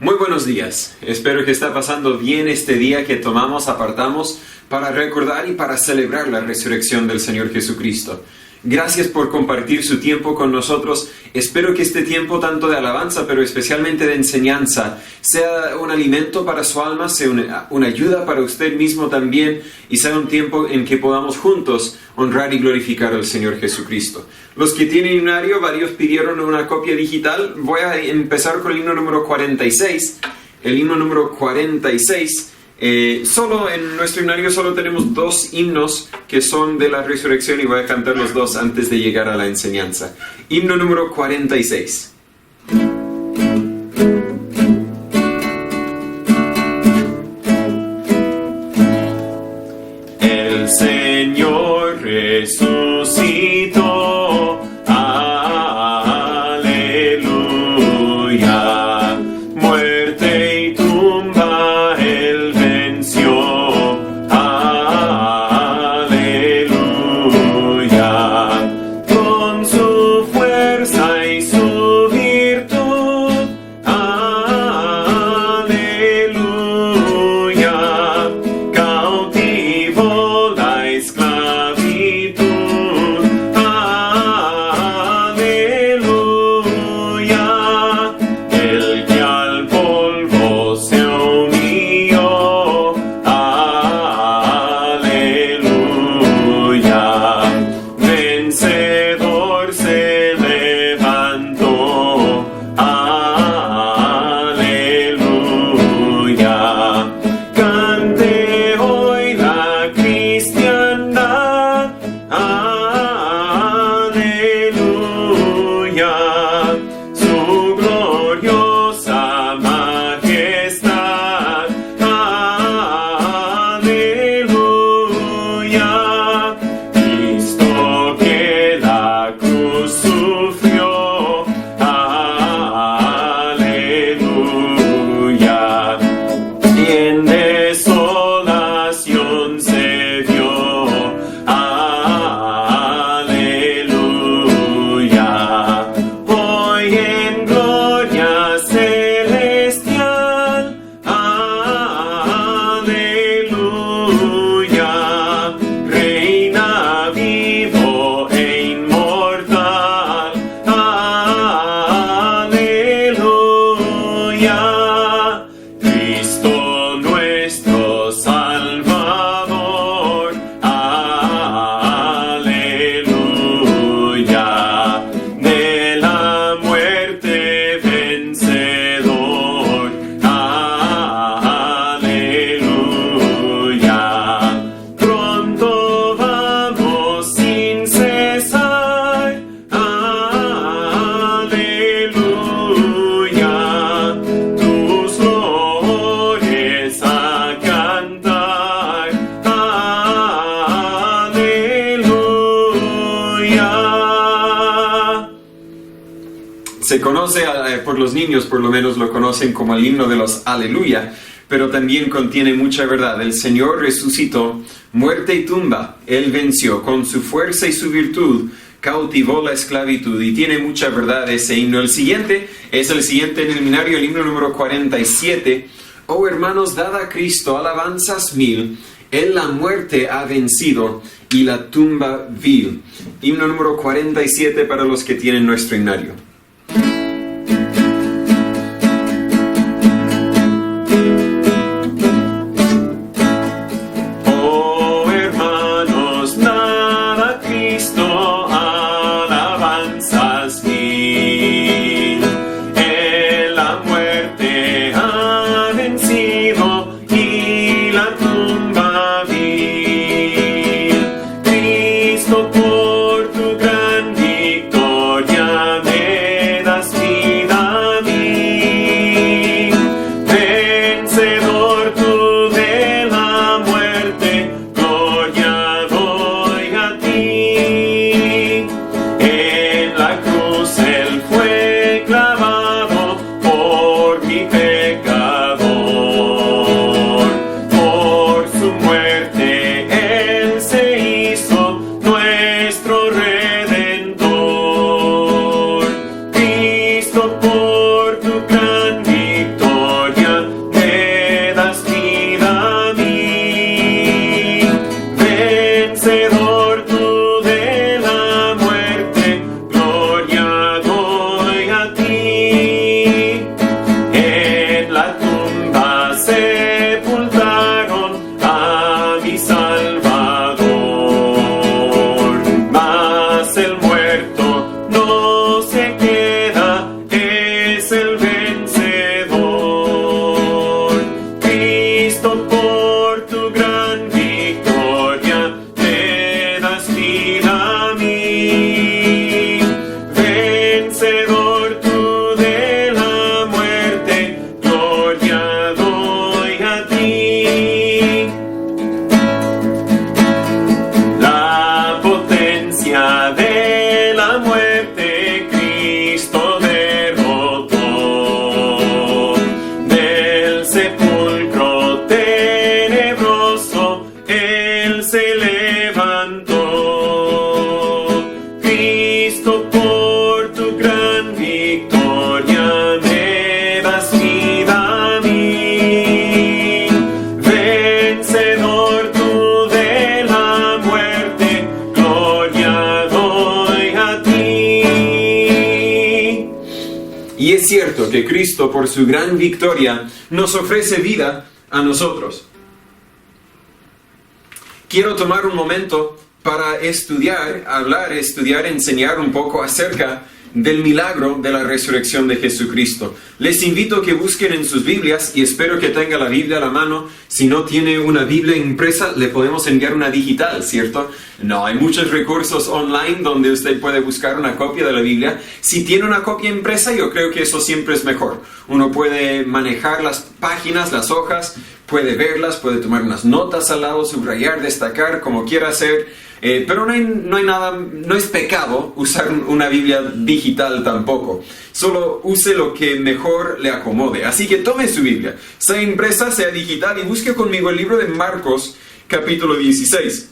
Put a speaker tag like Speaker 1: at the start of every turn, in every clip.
Speaker 1: Muy buenos días. Espero que está pasando bien este día que apartamos para recordar y para celebrar la resurrección del Señor Jesucristo. Gracias por compartir su tiempo con nosotros. Espero que este tiempo tanto de alabanza, pero especialmente de enseñanza, sea un alimento para su alma, sea una ayuda para usted mismo también, y sea un tiempo en que podamos juntos honrar y glorificar al Señor Jesucristo. Los que tienen himnario, varios pidieron una copia digital. Voy a empezar con el himno número 46. El himno número 46. Solo en nuestro himnario solo tenemos 2 himnos que son de la resurrección y voy a cantar los 2 antes de llegar a la enseñanza. Himno número 46. El Señor resucitó. Se conoce, por los niños por lo menos lo conocen como el himno de los Aleluya, pero también contiene mucha verdad. El Señor resucitó, muerte y tumba, Él venció, con su fuerza y su virtud cautivó la esclavitud, y tiene mucha verdad ese himno. El siguiente es el siguiente en el himnario, el himno número 47. Oh hermanos, dad a Cristo alabanzas 1000, Él la muerte ha vencido y la tumba vil. Himno número 47 para los que tienen nuestro himnario.
Speaker 2: Por tu gran victoria me das vida. Cristo, por tu gran victoria. es el vencedor. Cristo, por tu gran victoria, me das vida a mí. Vencedor tú de la muerte, gloria doy a ti. La potencia de la muerte Cristo derrotó. Del sepulcro tenebroso Él se levantó. Cristo, por tu gran victoria, me das vida a mí. Vencedor tú de la muerte, gloria doy a ti.
Speaker 1: Y es cierto que Cristo, por su gran victoria, nos ofrece vida a nosotros. Quiero tomar un momento para estudiar, enseñar un poco acerca del milagro de la resurrección de Jesucristo. Les invito a que busquen en sus Biblias, y espero que tenga la Biblia a la mano. Si no tiene una Biblia impresa, le podemos enviar una digital, ¿cierto? No, hay muchos recursos online donde usted puede buscar una copia de la Biblia. Si tiene una copia impresa, yo creo que eso siempre es mejor. Uno puede manejar las páginas, las hojas, puede verlas, puede tomar unas notas al lado, subrayar, destacar, como quiera hacer. Pero no hay nada, no es pecado usar una Biblia digital tampoco. Solo use lo que mejor le acomode. Así que tome su Biblia, sea impresa, sea digital, y busque conmigo el libro de Marcos, capítulo 16.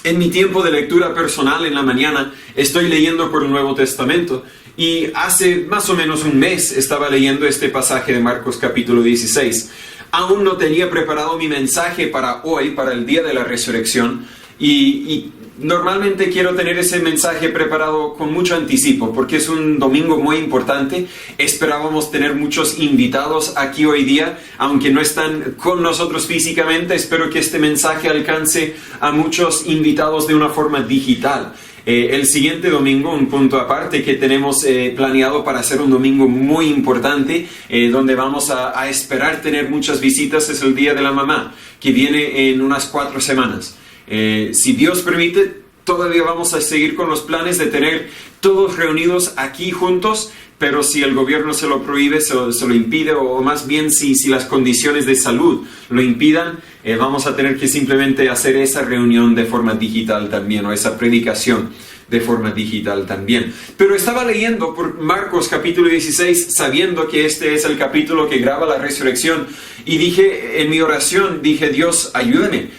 Speaker 1: En mi tiempo de lectura personal en la mañana, estoy leyendo por el Nuevo Testamento. Y hace más o menos un mes estaba leyendo este pasaje de Marcos, capítulo 16. Aún no tenía preparado mi mensaje para hoy, para el día de la resurrección, y normalmente quiero tener ese mensaje preparado con mucho anticipo, porque es un domingo muy importante. Esperábamos tener muchos invitados aquí hoy día, aunque no están con nosotros físicamente. Espero que este mensaje alcance a muchos invitados de una forma digital. El siguiente domingo, un punto aparte que tenemos planeado para hacer un domingo muy importante, donde vamos a esperar tener muchas visitas, es el Día de la Mamá, que viene en unas 4 semanas. Si Dios permite, todavía vamos a seguir con los planes de tener todos reunidos aquí juntos, pero si el gobierno se lo prohíbe, se lo impide, o más bien si las condiciones de salud lo impidan, vamos a tener que simplemente hacer esa reunión de forma digital también, o esa predicación de forma digital también. Pero estaba leyendo por Marcos capítulo 16, sabiendo que este es el capítulo que graba la resurrección, y dije, en mi oración, dije: Dios, ayúdame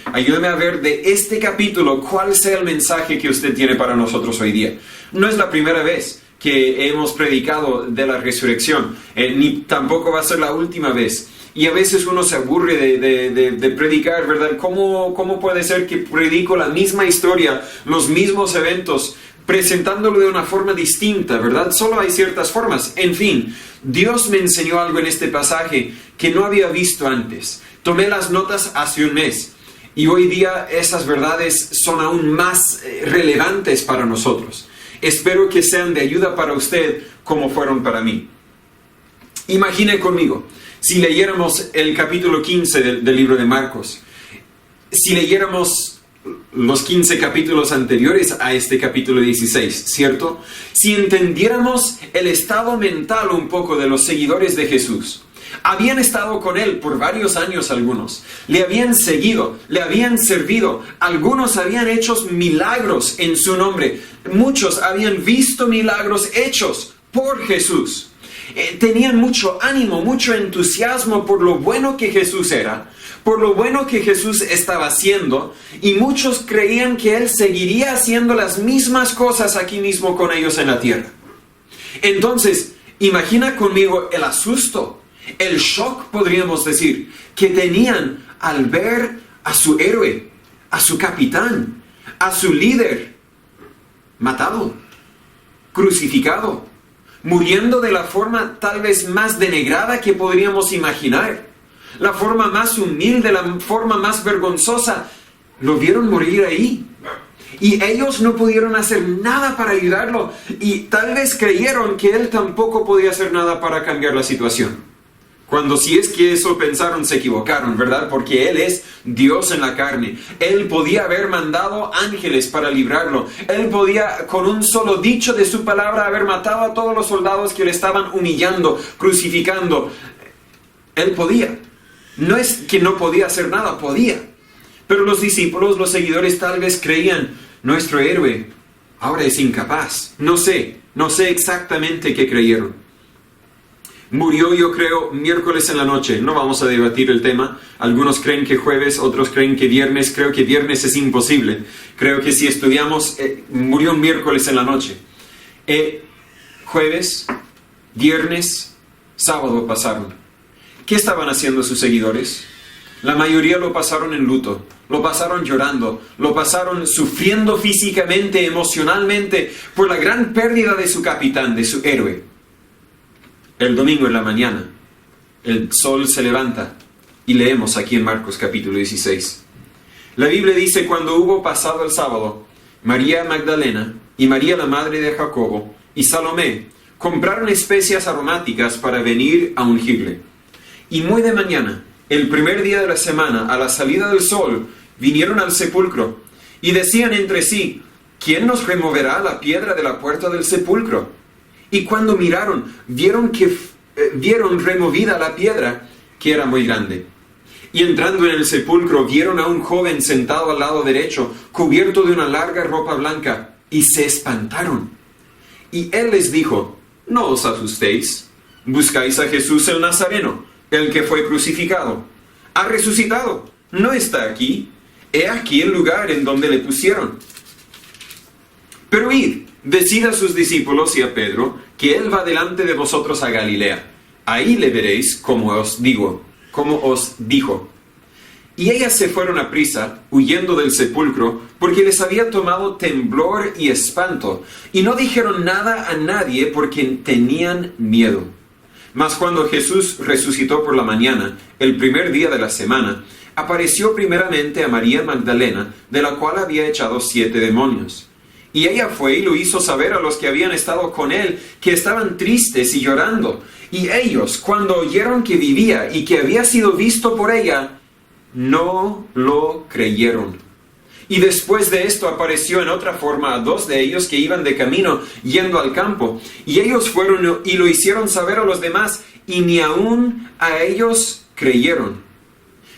Speaker 1: a ver de este capítulo cuál sea el mensaje que usted tiene para nosotros hoy día. No es la primera vez que hemos predicado de la resurrección, ni tampoco va a ser la última vez. Y a veces uno se aburre de predicar, ¿verdad? ¿Cómo puede ser que predico la misma historia, los mismos eventos, presentándolo de una forma distinta, ¿verdad? Solo hay ciertas formas. En fin, Dios me enseñó algo en este pasaje que no había visto antes. Tomé las notas hace un mes, y hoy día esas verdades son aún más relevantes para nosotros. Espero que sean de ayuda para usted como fueron para mí. Imagine conmigo, si leyéramos el capítulo 15 del libro de Marcos, si leyéramos los 15 capítulos anteriores a este capítulo 16, ¿cierto? Si entendiéramos el estado mental un poco de los seguidores de Jesús. Habían estado con Él por varios años algunos, le habían seguido, le habían servido, algunos habían hecho milagros en su nombre, muchos habían visto milagros hechos por Jesús. Tenían mucho ánimo, mucho entusiasmo por lo bueno que Jesús era, por lo bueno que Jesús estaba haciendo, y muchos creían que Él seguiría haciendo las mismas cosas aquí mismo con ellos en la tierra. Entonces, imagina conmigo el asusto, el shock, podríamos decir, que tenían al ver a su héroe, a su capitán, a su líder, matado, crucificado, muriendo de la forma tal vez más denegrada que podríamos imaginar, la forma más humilde, la forma más vergonzosa. Lo vieron morir ahí. Y ellos no pudieron hacer nada para ayudarlo. Y tal vez creyeron que él tampoco podía hacer nada para cambiar la situación. Cuando si es que eso pensaron, se equivocaron, ¿verdad? Porque Él es Dios en la carne. Él podía haber mandado ángeles para librarlo. Él podía, con un solo dicho de su palabra, haber matado a todos los soldados que le estaban humillando, crucificando. Él podía. No es que no podía hacer nada, podía. Pero los discípulos, los seguidores, tal vez creían, nuestro héroe ahora es incapaz. No sé exactamente qué creyeron. Murió, yo creo, miércoles en la noche. No vamos a debatir el tema. Algunos creen que jueves, otros creen que viernes. Creo que viernes es imposible. Creo que si estudiamos, murió miércoles en la noche. Jueves, viernes, sábado pasaron. ¿Qué estaban haciendo sus seguidores? La mayoría lo pasaron en luto. Lo pasaron llorando. Lo pasaron sufriendo físicamente, emocionalmente, por la gran pérdida de su capitán, de su héroe. El domingo en la mañana, el sol se levanta y leemos aquí en Marcos capítulo 16. La Biblia dice, cuando hubo pasado el sábado, María Magdalena y María la madre de Jacobo y Salomé compraron especias aromáticas para venir a ungirle. Y muy de mañana, el primer día de la semana, a la salida del sol, vinieron al sepulcro y decían entre sí, ¿quién nos removerá la piedra de la puerta del sepulcro? Y cuando miraron, vieron removida la piedra, que era muy grande. Y entrando en el sepulcro, vieron a un joven sentado al lado derecho, cubierto de una larga ropa blanca, y se espantaron. Y él les dijo, no os asustéis, buscáis a Jesús el Nazareno, el que fue crucificado. Ha resucitado, no está aquí, he aquí el lugar en donde le pusieron. Pero id, decid a sus discípulos y a Pedro que él va delante de vosotros a Galilea. Ahí le veréis como os dijo. Y ellas se fueron a prisa, huyendo del sepulcro, porque les había tomado temblor y espanto, y no dijeron nada a nadie porque tenían miedo. Mas cuando Jesús resucitó por la mañana, el primer día de la semana, apareció primeramente a María Magdalena, de la cual había echado 7 demonios. Y ella fue y lo hizo saber a los que habían estado con él, que estaban tristes y llorando. Y ellos, cuando oyeron que vivía y que había sido visto por ella, no lo creyeron. Y después de esto apareció en otra forma a 2 de ellos que iban de camino yendo al campo. Y ellos fueron y lo hicieron saber a los demás, y ni aún a ellos creyeron.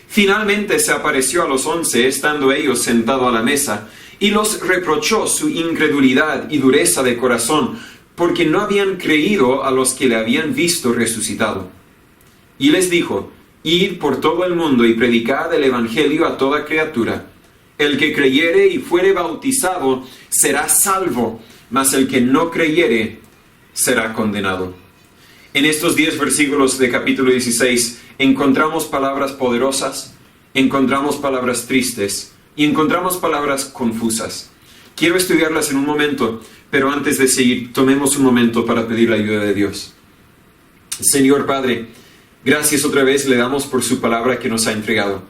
Speaker 1: Finalmente se apareció a los 11, estando ellos sentados a la mesa, y los reprochó su incredulidad y dureza de corazón, porque no habían creído a los que le habían visto resucitado. Y les dijo, id por todo el mundo y predicad el evangelio a toda criatura. El que creyere y fuere bautizado será salvo, mas el que no creyere será condenado. En estos 10 versículos de capítulo 16 encontramos palabras poderosas, encontramos palabras tristes, y encontramos palabras confusas. Quiero estudiarlas en un momento, pero antes de seguir, tomemos un momento para pedir la ayuda de Dios. Señor Padre, gracias otra vez le damos por su palabra que nos ha entregado.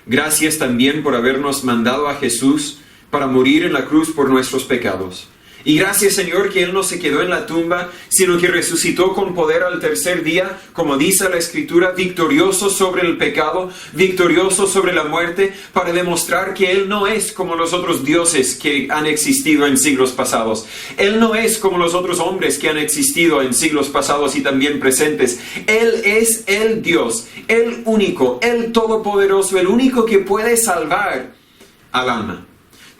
Speaker 1: Gracias también por habernos mandado a Jesús para morir en la cruz por nuestros pecados. Y gracias, Señor, que Él no se quedó en la tumba, sino que resucitó con poder al tercer día, como dice la Escritura, victorioso sobre el pecado, victorioso sobre la muerte, para demostrar que Él no es como los otros dioses que han existido en siglos pasados. Él no es como los otros hombres que han existido en siglos pasados y también presentes. Él es el Dios, el único, el todopoderoso, el único que puede salvar al alma.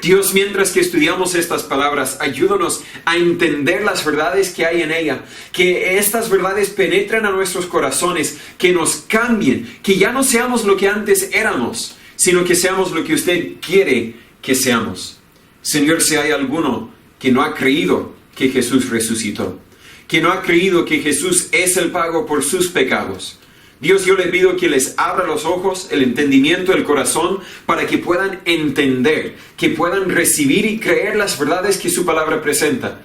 Speaker 1: Dios, mientras que estudiamos estas palabras, ayúdanos a entender las verdades que hay en ella, que estas verdades penetren a nuestros corazones, que nos cambien, que ya no seamos lo que antes éramos, sino que seamos lo que usted quiere que seamos. Señor, si hay alguno que no ha creído que Jesús resucitó, que no ha creído que Jesús es el pago por sus pecados, Dios, yo le pido que les abra los ojos, el entendimiento, el corazón, para que puedan entender, que puedan recibir y creer las verdades que su palabra presenta,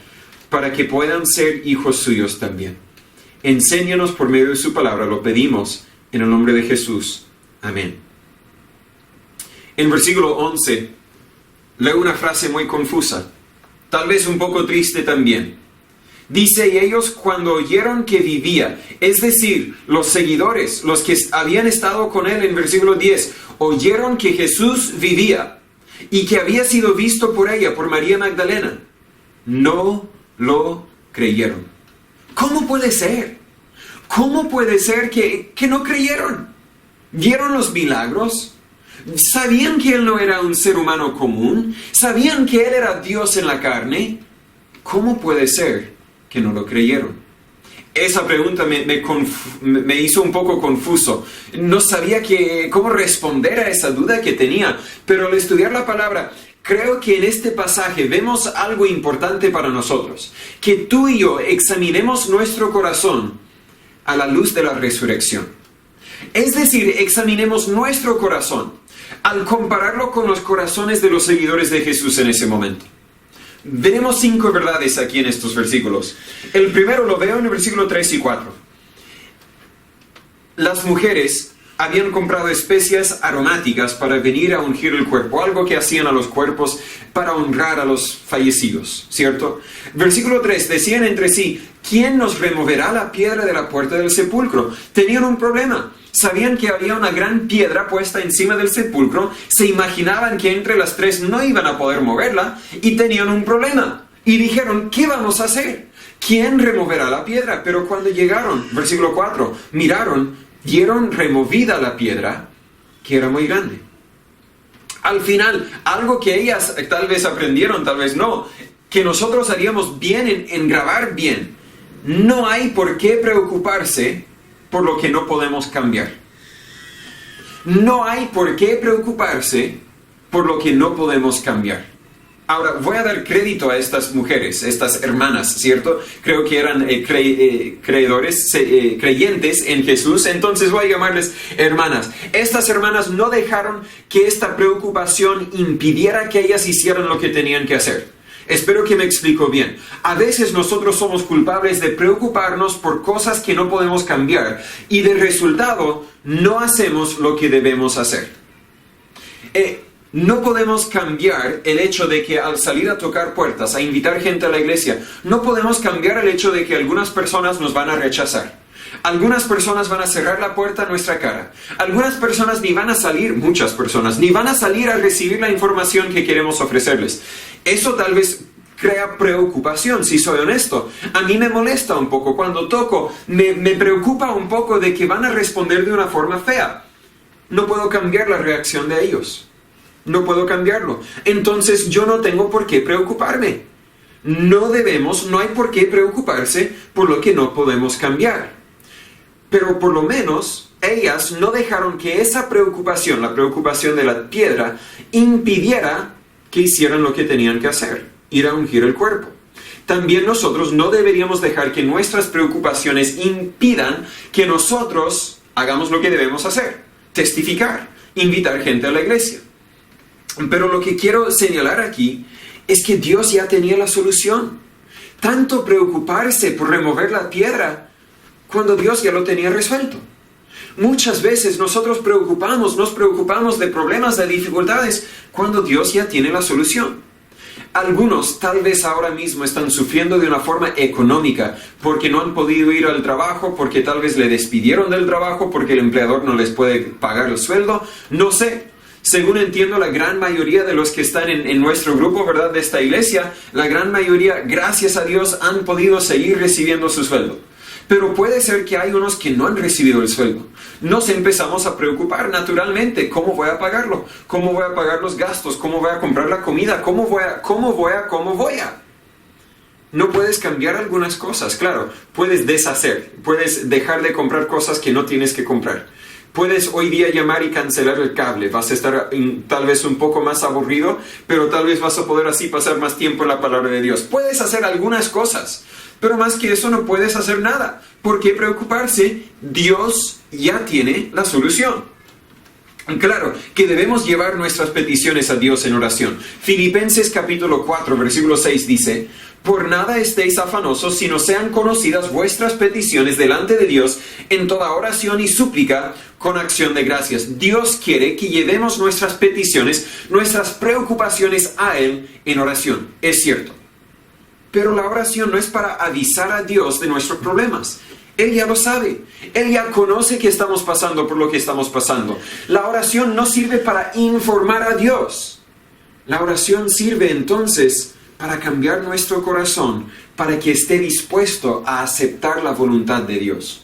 Speaker 1: para que puedan ser hijos suyos también. Enséñanos por medio de su palabra, lo pedimos en el nombre de Jesús. Amén. En versículo 11 leo una frase muy confusa, tal vez un poco triste también. Dice, y ellos cuando oyeron que vivía, es decir, los seguidores, los que habían estado con él en versículo 10, oyeron que Jesús vivía y que había sido visto por ella, por María Magdalena. No lo creyeron. ¿Cómo puede ser? ¿Cómo puede ser que no creyeron? ¿Vieron los milagros? ¿Sabían que él no era un ser humano común? ¿Sabían que él era Dios en la carne? ¿Cómo puede ser que no lo creyeron? Esa pregunta me hizo un poco confuso. No sabía cómo responder a esa duda que tenía. Pero al estudiar la palabra, creo que en este pasaje vemos algo importante para nosotros. Que tú y yo examinemos nuestro corazón a la luz de la resurrección. Es decir, examinemos nuestro corazón al compararlo con los corazones de los seguidores de Jesús en ese momento. Veremos 5 verdades aquí en estos versículos. El primero lo veo en el versículo 3 y 4. Las mujeres habían comprado especias aromáticas para venir a ungir el cuerpo, algo que hacían a los cuerpos para honrar a los fallecidos, ¿cierto? Versículo 3, decían entre sí, ¿quién nos removerá la piedra de la puerta del sepulcro? Tenían un problema. Sabían que había una gran piedra puesta encima del sepulcro, se imaginaban que entre las tres no iban a poder moverla y tenían un problema. Y dijeron, ¿qué vamos a hacer? ¿Quién removerá la piedra? Pero cuando llegaron, versículo 4, miraron, vieron removida la piedra, que era muy grande. Al final, algo que ellas tal vez aprendieron, tal vez no, que nosotros haríamos bien en grabar bien. No hay por qué preocuparse por lo que no podemos cambiar. No hay por qué preocuparse por lo que no podemos cambiar. Ahora, voy a dar crédito a estas mujeres, estas hermanas, ¿cierto? Creo que eran creyentes en Jesús, entonces voy a llamarles hermanas. Estas hermanas no dejaron que esta preocupación impidiera que ellas hicieran lo que tenían que hacer. Espero que me explico bien. A veces nosotros somos culpables de preocuparnos por cosas que no podemos cambiar y de resultado no hacemos lo que debemos hacer. No podemos cambiar el hecho de que al salir a tocar puertas, a invitar gente a la iglesia, no podemos cambiar el hecho de que algunas personas nos van a rechazar. Algunas personas van a cerrar la puerta a nuestra cara. Algunas personas ni van a salir, muchas personas, ni van a salir a recibir la información que queremos ofrecerles. Eso tal vez crea preocupación, si soy honesto. A mí me molesta un poco. Cuando toco, me preocupa un poco de que van a responder de una forma fea. No puedo cambiar la reacción de ellos. No puedo cambiarlo. Entonces yo no tengo por qué preocuparme. No hay por qué preocuparse por lo que no podemos cambiar. Pero por lo menos ellas no dejaron que esa preocupación, la preocupación de la piedra, impidiera que hicieran lo que tenían que hacer, ir a ungir el cuerpo. También nosotros no deberíamos dejar que nuestras preocupaciones impidan que nosotros hagamos lo que debemos hacer, testificar, invitar gente a la iglesia. Pero lo que quiero señalar aquí es que Dios ya tenía la solución. Tanto preocuparse por remover la piedra cuando Dios ya lo tenía resuelto. Muchas veces nosotros nos preocupamos de problemas, de dificultades, cuando Dios ya tiene la solución. Algunos tal vez ahora mismo están sufriendo de una forma económica porque no han podido ir al trabajo, porque tal vez le despidieron del trabajo, porque el empleador no les puede pagar el sueldo, no sé. Según entiendo, la gran mayoría de los que están en nuestro grupo, ¿verdad?, de esta iglesia, la gran mayoría, gracias a Dios, han podido seguir recibiendo su sueldo. Pero puede ser que hay unos que no han recibido el sueldo. Nos empezamos a preocupar naturalmente. ¿Cómo voy a pagarlo? ¿Cómo voy a pagar los gastos? ¿Cómo voy a comprar la comida? ¿Cómo voy a? No puedes cambiar algunas cosas, claro. Puedes deshacer. Puedes dejar de comprar cosas que no tienes que comprar. Puedes hoy día llamar y cancelar el cable. Vas a estar tal vez un poco más aburrido, pero tal vez vas a poder así pasar más tiempo en la palabra de Dios. Puedes hacer algunas cosas. Pero más que eso no puedes hacer nada. ¿Por qué preocuparse? Dios ya tiene la solución. Claro, que debemos llevar nuestras peticiones a Dios en oración. Filipenses capítulo 4, versículo 6 dice, Por nada estéis afanosos, sino sean conocidas vuestras peticiones delante de Dios en toda oración y súplica con acción de gracias. Dios quiere que llevemos nuestras peticiones, nuestras preocupaciones a Él en oración. Es cierto. Pero la oración no es para avisar a Dios de nuestros problemas. Él ya lo sabe. Él ya conoce que estamos pasando por lo que estamos pasando. La oración no sirve para informar a Dios. La oración sirve entonces para cambiar nuestro corazón, para que esté dispuesto a aceptar la voluntad de Dios.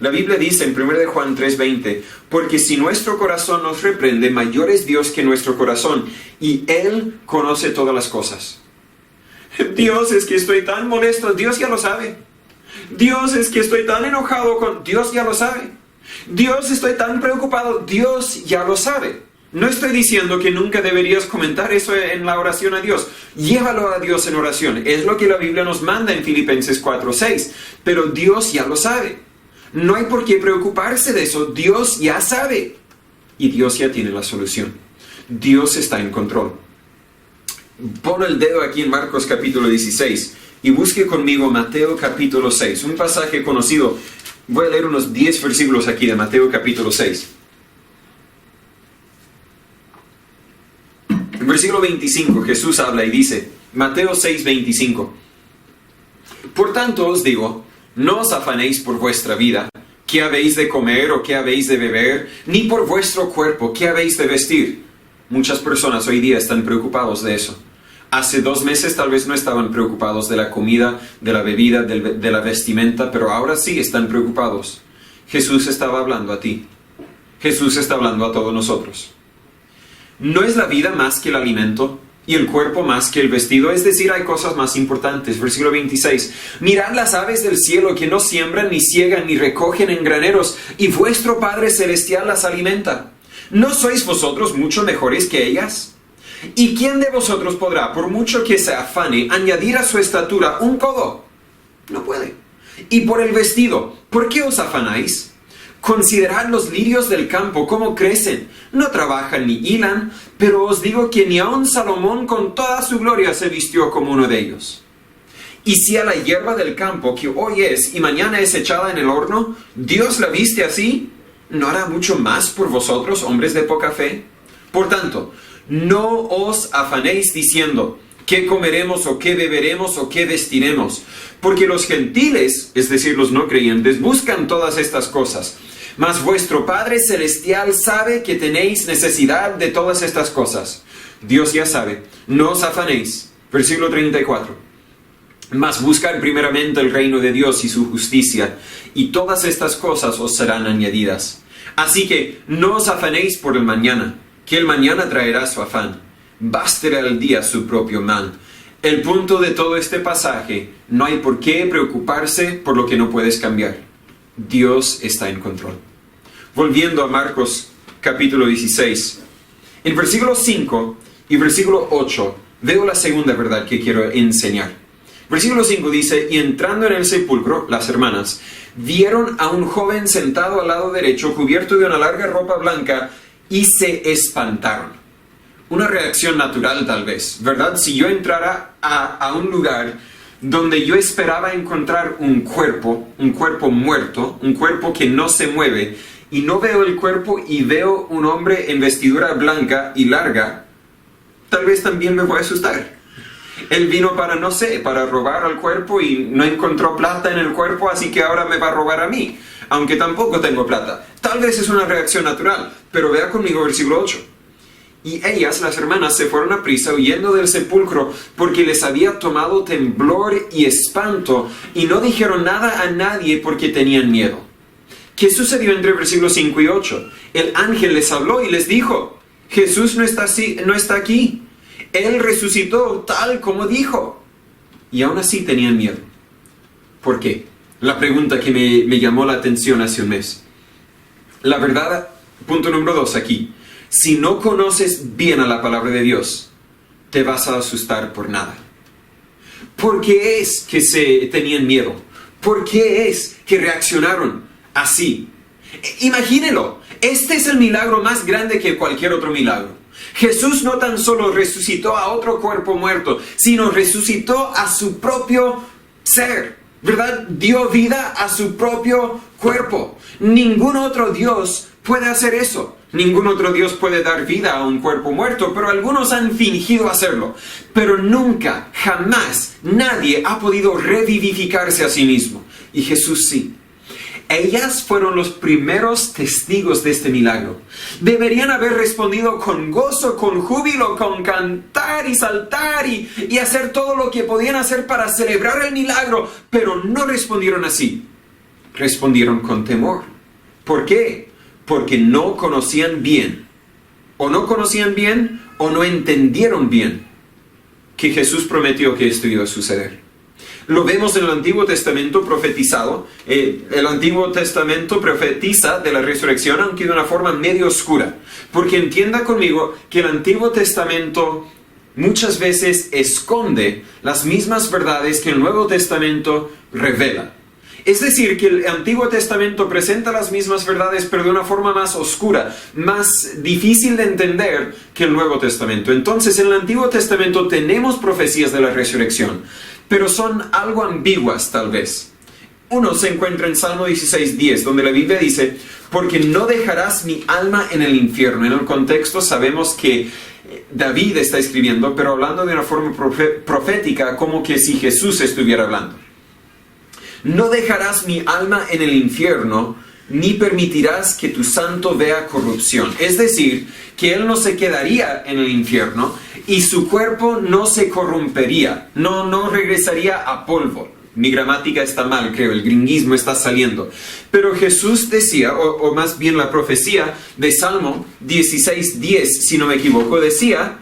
Speaker 1: La Biblia dice en 1 de Juan 3:20, porque si nuestro corazón nos reprende, mayor es Dios que nuestro corazón, y Él conoce todas las cosas. Dios, es que estoy tan molesto, Dios ya lo sabe. Dios, es que estoy tan enojado con... Dios ya lo sabe. Dios, estoy tan preocupado, Dios ya lo sabe. No estoy diciendo que nunca deberías comentar eso en la oración a Dios. Llévalo a Dios en oración. Es lo que la Biblia nos manda en Filipenses 4:6. Pero Dios ya lo sabe. No hay por qué preocuparse de eso. Dios ya sabe. Y Dios ya tiene la solución. Dios está en control. Pon el dedo aquí en Marcos capítulo 16 y busque conmigo Mateo capítulo 6. Un pasaje conocido. Voy a leer unos 10 versículos aquí de Mateo capítulo 6. En versículo 25 Jesús habla y dice, Mateo 6:25, por tanto os digo, no os afanéis por vuestra vida, qué habéis de comer o qué habéis de beber, ni por vuestro cuerpo, qué habéis de vestir. Muchas personas hoy día están preocupados de eso. Hace 2 meses tal vez no estaban preocupados de la comida, de la bebida, de la vestimenta, pero ahora sí están preocupados. Jesús estaba hablando a ti. Jesús está hablando a todos nosotros. ¿No es la vida más que el alimento y el cuerpo más que el vestido? Es decir, hay cosas más importantes. Versículo 26. Mirad las aves del cielo que no siembran, ni ciegan, ni recogen en graneros, y vuestro Padre Celestial las alimenta. ¿No sois vosotros mucho mejores que ellas? ¿Y quién de vosotros podrá, por mucho que se afane, añadir a su estatura un codo? No puede. Y por el vestido, ¿por qué os afanáis? Considerad los lirios del campo, cómo crecen. No trabajan ni hilan, pero os digo que ni aun Salomón con toda su gloria se vistió como uno de ellos. Y si a la hierba del campo, que hoy es y mañana es echada en el horno, Dios la viste así, ¿no hará mucho más por vosotros, hombres de poca fe? Por tanto, no os afanéis diciendo, ¿qué comeremos o qué beberemos o qué vestiremos? Porque los gentiles, es decir, los no creyentes, buscan todas estas cosas. Mas vuestro Padre Celestial sabe que tenéis necesidad de todas estas cosas. Dios ya sabe. No os afanéis. Versículo 34. Mas buscad primeramente el reino de Dios y su justicia, y todas estas cosas os serán añadidas. Así que no os afanéis por el mañana, que el mañana traerá su afán. Bástele al día su propio mal. El punto de todo este pasaje, no hay por qué preocuparse por lo que no puedes cambiar. Dios está en control. Volviendo a Marcos capítulo 16, en versículo 5 y versículo 8 veo la segunda verdad que quiero enseñar. Versículo 5 dice, y entrando en el sepulcro, las hermanas vieron a un joven sentado al lado derecho, cubierto de una larga ropa blanca, y se espantaron. Una reacción natural tal vez, ¿verdad? Si yo entrara a un lugar donde yo esperaba encontrar un cuerpo muerto, un cuerpo que no se mueve, y no veo el cuerpo y veo un hombre en vestidura blanca y larga, tal vez también me voy a asustar. Él vino para robar al cuerpo y no encontró plata en el cuerpo, así que ahora me va a robar a mí, aunque tampoco tengo plata. Tal vez es una reacción natural, pero vea conmigo versículo 8. Y ellas, las hermanas, se fueron a prisa huyendo del sepulcro porque les había tomado temblor y espanto, y no dijeron nada a nadie porque tenían miedo. ¿Qué sucedió entre versículos 5 y 8? El ángel les habló y les dijo, Jesús no está aquí. Él resucitó tal como dijo. Y aún así tenían miedo. ¿Por qué? La pregunta que me llamó la atención hace un mes. La verdad, punto número 2 aquí. Si no conoces bien a la palabra de Dios, te vas a asustar por nada. ¿Por qué es que se tenían miedo? ¿Por qué es que reaccionaron así? Imagínelo. Este es el milagro más grande que cualquier otro milagro. Jesús no tan solo resucitó a otro cuerpo muerto, sino resucitó a su propio ser, ¿verdad? Dio vida a su propio cuerpo. Ningún otro Dios puede hacer eso. Ningún otro Dios puede dar vida a un cuerpo muerto, pero algunos han fingido hacerlo. Pero nunca, jamás, nadie ha podido revivificarse a sí mismo. Y Jesús sí. Ellas fueron los primeros testigos de este milagro. Deberían haber respondido con gozo, con júbilo, con cantar y saltar y hacer todo lo que podían hacer para celebrar el milagro, pero no respondieron así. Respondieron con temor. ¿Por qué? Porque no conocían bien. O no conocían bien o no entendieron bien que Jesús prometió que esto iba a suceder. Lo vemos en el Antiguo Testamento profetizado. El Antiguo Testamento profetiza de la resurrección, aunque de una forma medio oscura. Porque entienda conmigo que el Antiguo Testamento muchas veces esconde las mismas verdades que el Nuevo Testamento revela. Es decir, que el Antiguo Testamento presenta las mismas verdades, pero de una forma más oscura, más difícil de entender que el Nuevo Testamento. Entonces, en el Antiguo Testamento tenemos profecías de la resurrección, pero son algo ambiguas tal vez. Uno se encuentra en Salmo 16:10, donde la Biblia dice, porque no dejarás mi alma en el infierno. En el contexto sabemos que David está escribiendo, pero hablando de una forma profética, como que si Jesús estuviera hablando. No dejarás mi alma en el infierno, ni permitirás que tu santo vea corrupción. Es decir, que él no se quedaría en el infierno y su cuerpo no se corrompería, no regresaría a polvo. Mi gramática está mal, creo, el gringuismo está saliendo. Pero Jesús decía, o más bien la profecía de Salmo 16:10, si no me equivoco, decía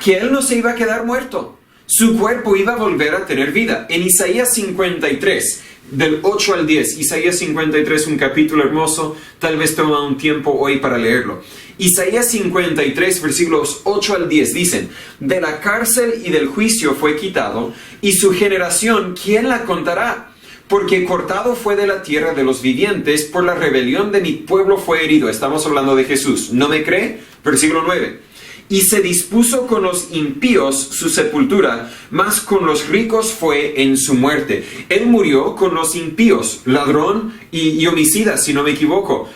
Speaker 1: que él no se iba a quedar muerto. Su cuerpo iba a volver a tener vida. En Isaías 53, del 8 al 10, Isaías 53, un capítulo hermoso, tal vez toma un tiempo hoy para leerlo. Isaías 53, versículos 8 al 10 dicen, de la cárcel y del juicio fue quitado, y su generación, ¿quién la contará? Porque cortado fue de la tierra de los vivientes, por la rebelión de mi pueblo fue herido. Estamos hablando de Jesús. ¿No me cree? Versículo 9. Y se dispuso con los impíos su sepultura, mas con los ricos fue en su muerte. Él murió con los impíos, ladrón y homicida, si no me equivoco,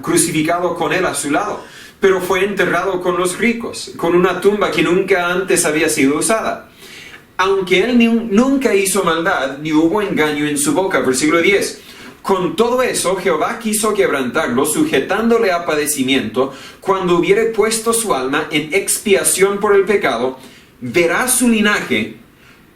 Speaker 1: crucificado con él a su lado. Pero fue enterrado con los ricos, con una tumba que nunca antes había sido usada. Aunque él nunca hizo maldad, ni hubo engaño en su boca. Versículo 10. Con todo eso, Jehová quiso quebrantarlo, sujetándole a padecimiento, cuando hubiere puesto su alma en expiación por el pecado, verá su linaje,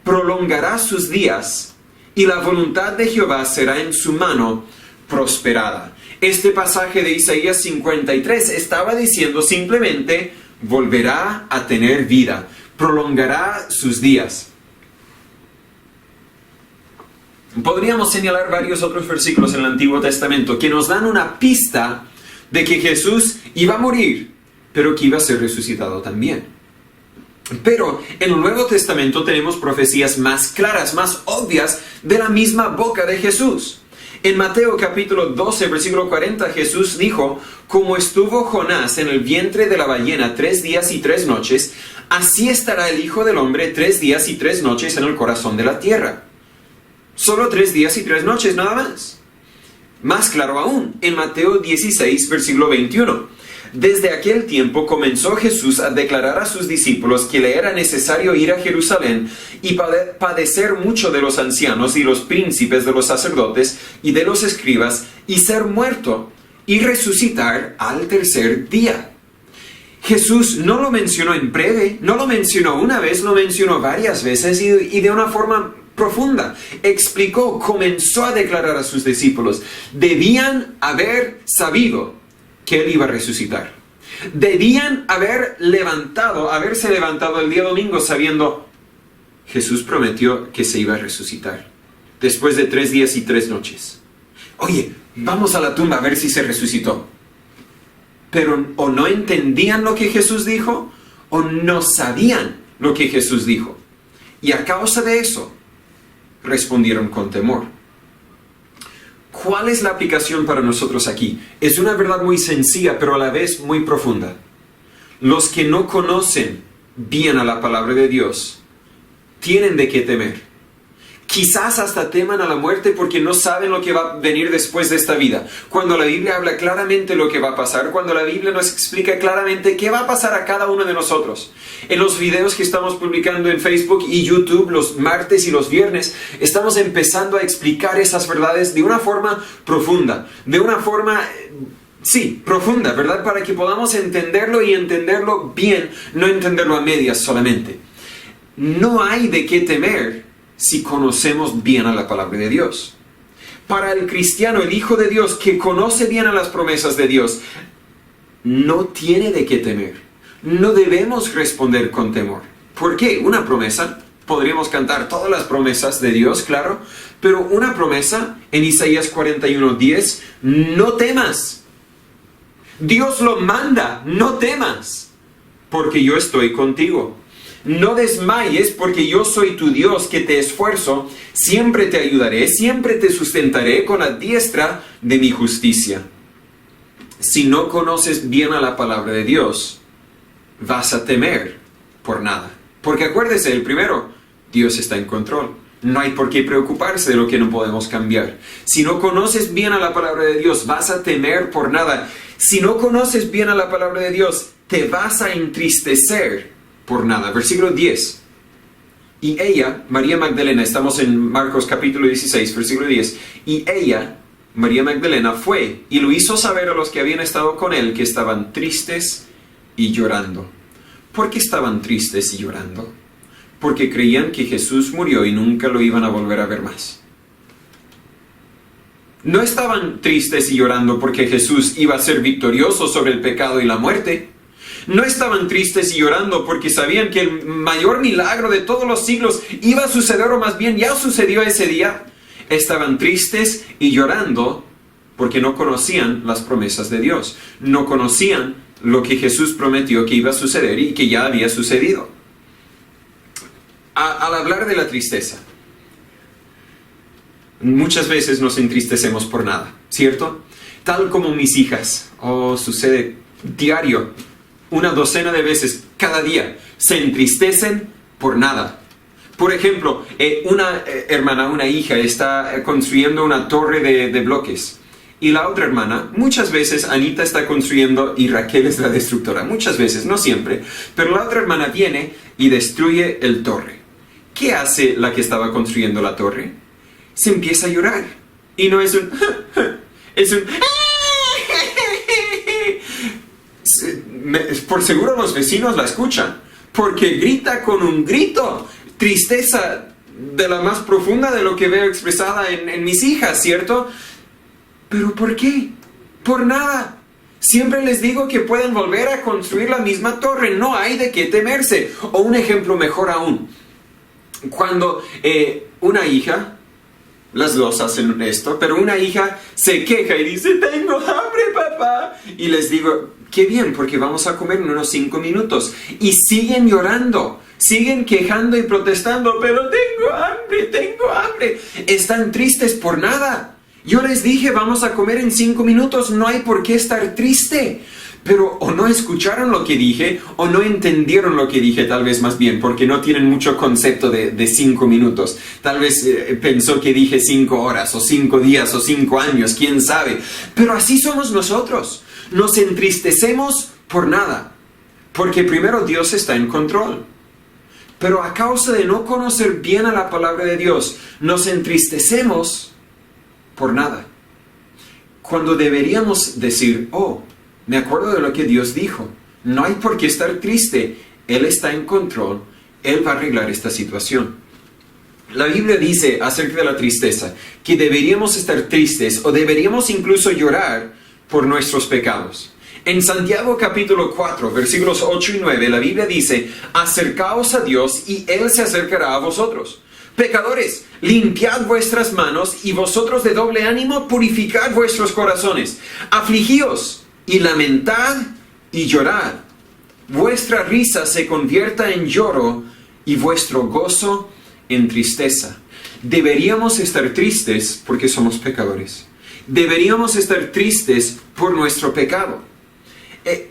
Speaker 1: prolongará sus días, y la voluntad de Jehová será en su mano prosperada. Este pasaje de Isaías 53 estaba diciendo simplemente, volverá a tener vida, prolongará sus días. Podríamos señalar varios otros versículos en el Antiguo Testamento que nos dan una pista de que Jesús iba a morir, pero que iba a ser resucitado también. Pero en el Nuevo Testamento tenemos profecías más claras, más obvias de la misma boca de Jesús. En Mateo capítulo 12, versículo 40, Jesús dijo, como estuvo Jonás en el vientre de la ballena 3 días y 3 noches, así estará el Hijo del Hombre 3 días y 3 noches en el corazón de la tierra. Solo 3 días y 3 noches, nada más. Más claro aún, en Mateo 16, versículo 21. Desde aquel tiempo comenzó Jesús a declarar a sus discípulos que le era necesario ir a Jerusalén y padecer mucho de los ancianos y los príncipes de los sacerdotes y de los escribas y ser muerto y resucitar al tercer día. Jesús no lo mencionó en breve, no lo mencionó una vez, lo mencionó varias veces y de una forma profunda. Explicó, comenzó a declarar a sus discípulos, debían haber sabido que Él iba a resucitar. Debían haberse levantado el día domingo sabiendo, Jesús prometió que se iba a resucitar. Después de 3 días y 3 noches. Oye, vamos a la tumba a ver si se resucitó. Pero o no entendían lo que Jesús dijo, o no sabían lo que Jesús dijo. Y a causa de eso, respondieron con temor. ¿Cuál es la aplicación para nosotros aquí? Es una verdad muy sencilla, pero a la vez muy profunda. Los que no conocen bien a la palabra de Dios tienen de qué temer. Quizás hasta teman a la muerte porque no saben lo que va a venir después de esta vida. Cuando la Biblia habla claramente lo que va a pasar, cuando la Biblia nos explica claramente qué va a pasar a cada uno de nosotros. En los videos que estamos publicando en Facebook y YouTube los martes y los viernes, estamos empezando a explicar esas verdades de una forma profunda, de una forma... Sí, profunda, ¿verdad? Para que podamos entenderlo y entenderlo bien, no entenderlo a medias solamente. No hay de qué temer si conocemos bien a la palabra de Dios. Para el cristiano, el Hijo de Dios, que conoce bien a las promesas de Dios, no tiene de qué temer. No debemos responder con temor. ¿Por qué? Una promesa. Podríamos cantar todas las promesas de Dios, claro. Pero una promesa en Isaías 41:10, no temas. Dios lo manda, no temas, porque yo estoy contigo. No desmayes, porque yo soy tu Dios que te esfuerzo, siempre te ayudaré, siempre te sustentaré con la diestra de mi justicia. Si no conoces bien a la palabra de Dios, vas a temer por nada. Porque acuérdese, el primero, Dios está en control. No hay por qué preocuparse de lo que no podemos cambiar. Si no conoces bien a la palabra de Dios, vas a temer por nada. Si no conoces bien a la palabra de Dios, te vas a entristecer por nada. Versículo 10. Y ella, María Magdalena, estamos en Marcos capítulo 16, versículo 10. Y ella, María Magdalena, fue y lo hizo saber a los que habían estado con él que estaban tristes y llorando. ¿Por qué estaban tristes y llorando? Porque creían que Jesús murió y nunca lo iban a volver a ver más. No estaban tristes y llorando porque Jesús iba a ser victorioso sobre el pecado y la muerte. No estaban tristes y llorando porque sabían que el mayor milagro de todos los siglos iba a suceder, o más bien ya sucedió ese día. Estaban tristes y llorando porque no conocían las promesas de Dios. No conocían lo que Jesús prometió que iba a suceder y que ya había sucedido. Al hablar de la tristeza, muchas veces nos entristecemos por nada, ¿cierto? Tal como mis hijas, sucede diario, una docena de veces cada día, se entristecen por nada. Por ejemplo, una hija está construyendo una torre de bloques. Y la otra hermana, muchas veces Anita está construyendo y Raquel es la destructora. Muchas veces, no siempre. Pero la otra hermana viene y destruye el torre. ¿Qué hace la que estaba construyendo la torre? Se empieza a llorar. Y no es un... es un... Por seguro los vecinos la escuchan. Porque grita con un grito. Tristeza de la más profunda de lo que veo expresada en mis hijas, ¿cierto? ¿Pero por qué? Por nada. Siempre les digo que pueden volver a construir la misma torre. No hay de qué temerse. O un ejemplo mejor aún. Cuando una hija, las dos hacen esto, pero una hija se queja y dice, tengo hambre, papá. Y les digo, qué bien, porque vamos a comer en unos 5 minutos. Y siguen llorando, siguen quejando y protestando, pero tengo hambre. Están tristes por nada. Yo les dije, vamos a comer en 5 minutos, no hay por qué estar triste. Pero o no escucharon lo que dije, o no entendieron lo que dije, tal vez más bien, porque no tienen mucho concepto de 5 minutos. Tal vez pensó que dije 5 horas, o 5 días, o 5 años, quién sabe. Pero así somos nosotros. Nos entristecemos por nada, porque primero Dios está en control. Pero a causa de no conocer bien a la palabra de Dios, nos entristecemos por nada. Cuando deberíamos decir, me acuerdo de lo que Dios dijo. No hay por qué estar triste. Él está en control. Él va a arreglar esta situación. La Biblia dice acerca de la tristeza que deberíamos estar tristes o deberíamos incluso llorar por nuestros pecados. En Santiago capítulo 4, versículos 8 y 9, la Biblia dice, acercaos a Dios y Él se acercará a vosotros. Pecadores, limpiad vuestras manos y vosotros de doble ánimo purificad vuestros corazones. Afligíos y lamentad y llorad. Vuestra risa se convierta en lloro y vuestro gozo en tristeza. Deberíamos estar tristes porque somos pecadores. Deberíamos estar tristes por nuestro pecado.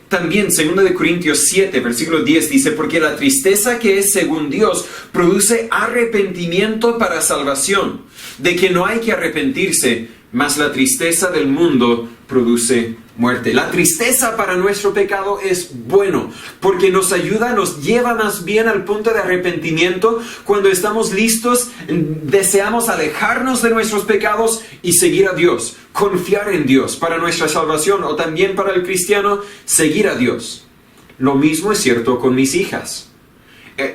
Speaker 1: También 2 Corintios 7, versículo 10 dice, porque la tristeza que es según Dios produce arrepentimiento para salvación, de que no hay que arrepentirse, mas la tristeza del mundo produce muerte. La tristeza para nuestro pecado es bueno, porque nos ayuda, nos lleva más bien al punto de arrepentimiento. Cuando estamos listos, deseamos alejarnos de nuestros pecados y seguir a Dios, confiar en Dios para nuestra salvación, o también para el cristiano, seguir a Dios. Lo mismo es cierto con mis hijas.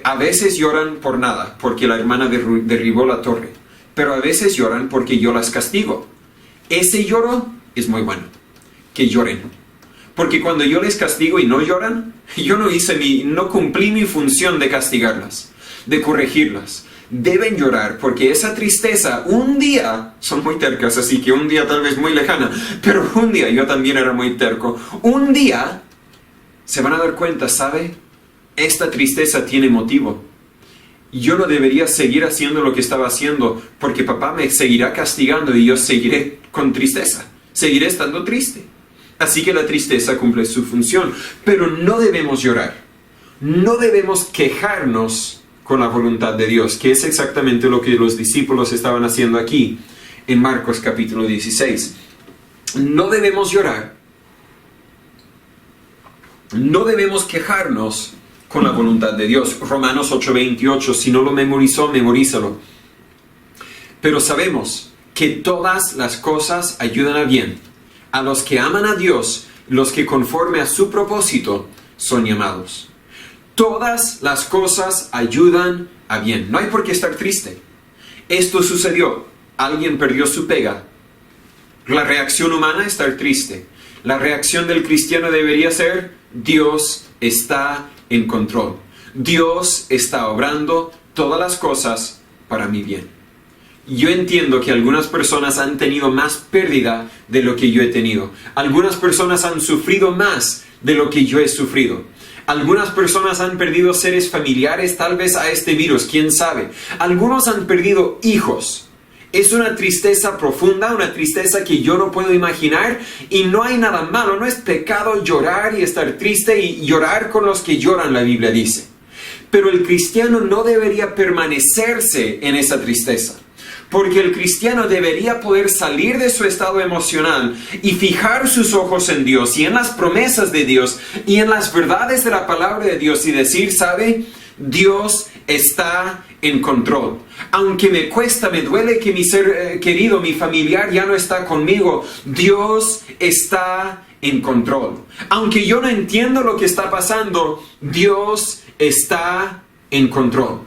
Speaker 1: A veces lloran por nada, porque la hermana derribó la torre, pero a veces lloran porque yo las castigo. Ese lloro es muy bueno, que lloren. Porque cuando yo les castigo y no lloran, yo no cumplí mi función de castigarlas, de corregirlas. Deben llorar, porque esa tristeza, un día, son muy tercas, así que un día tal vez muy lejana, pero un día, yo también era muy terco, un día se van a dar cuenta, ¿sabe? Esta tristeza tiene motivo. Yo no debería seguir haciendo lo que estaba haciendo, porque papá me seguirá castigando y yo seguiré con tristeza. Seguiré estando triste. Así que la tristeza cumple su función. Pero no debemos llorar. No debemos quejarnos con la voluntad de Dios, que es exactamente lo que los discípulos estaban haciendo aquí en Marcos capítulo 16. No debemos llorar. No debemos quejarnos con la voluntad de Dios. Romanos 8:28, si no lo memorizó, memorízalo. Pero sabemos que todas las cosas ayudan a bien, a los que aman a Dios, los que conforme a su propósito son llamados. Todas las cosas ayudan a bien. No hay por qué estar triste. Esto sucedió. Alguien perdió su pega. La reacción humana es estar triste. La reacción del cristiano debería ser: Dios está en control. Dios está obrando todas las cosas para mi bien. Yo entiendo que algunas personas han tenido más pérdida de lo que yo he tenido. Algunas personas han sufrido más de lo que yo he sufrido. Algunas personas han perdido seres familiares, tal vez a este virus, quién sabe. Algunos han perdido hijos. Es una tristeza profunda, una tristeza que yo no puedo imaginar, y no hay nada malo, no es pecado llorar y estar triste y llorar con los que lloran, la Biblia dice. Pero el cristiano no debería permanecerse en esa tristeza, porque el cristiano debería poder salir de su estado emocional y fijar sus ojos en Dios y en las promesas de Dios y en las verdades de la palabra de Dios y decir, ¿sabe? Dios está en control. Aunque me cuesta, me duele que mi ser querido, mi familiar ya no está conmigo, Dios está en control. Aunque yo no entiendo lo que está pasando, Dios está en control.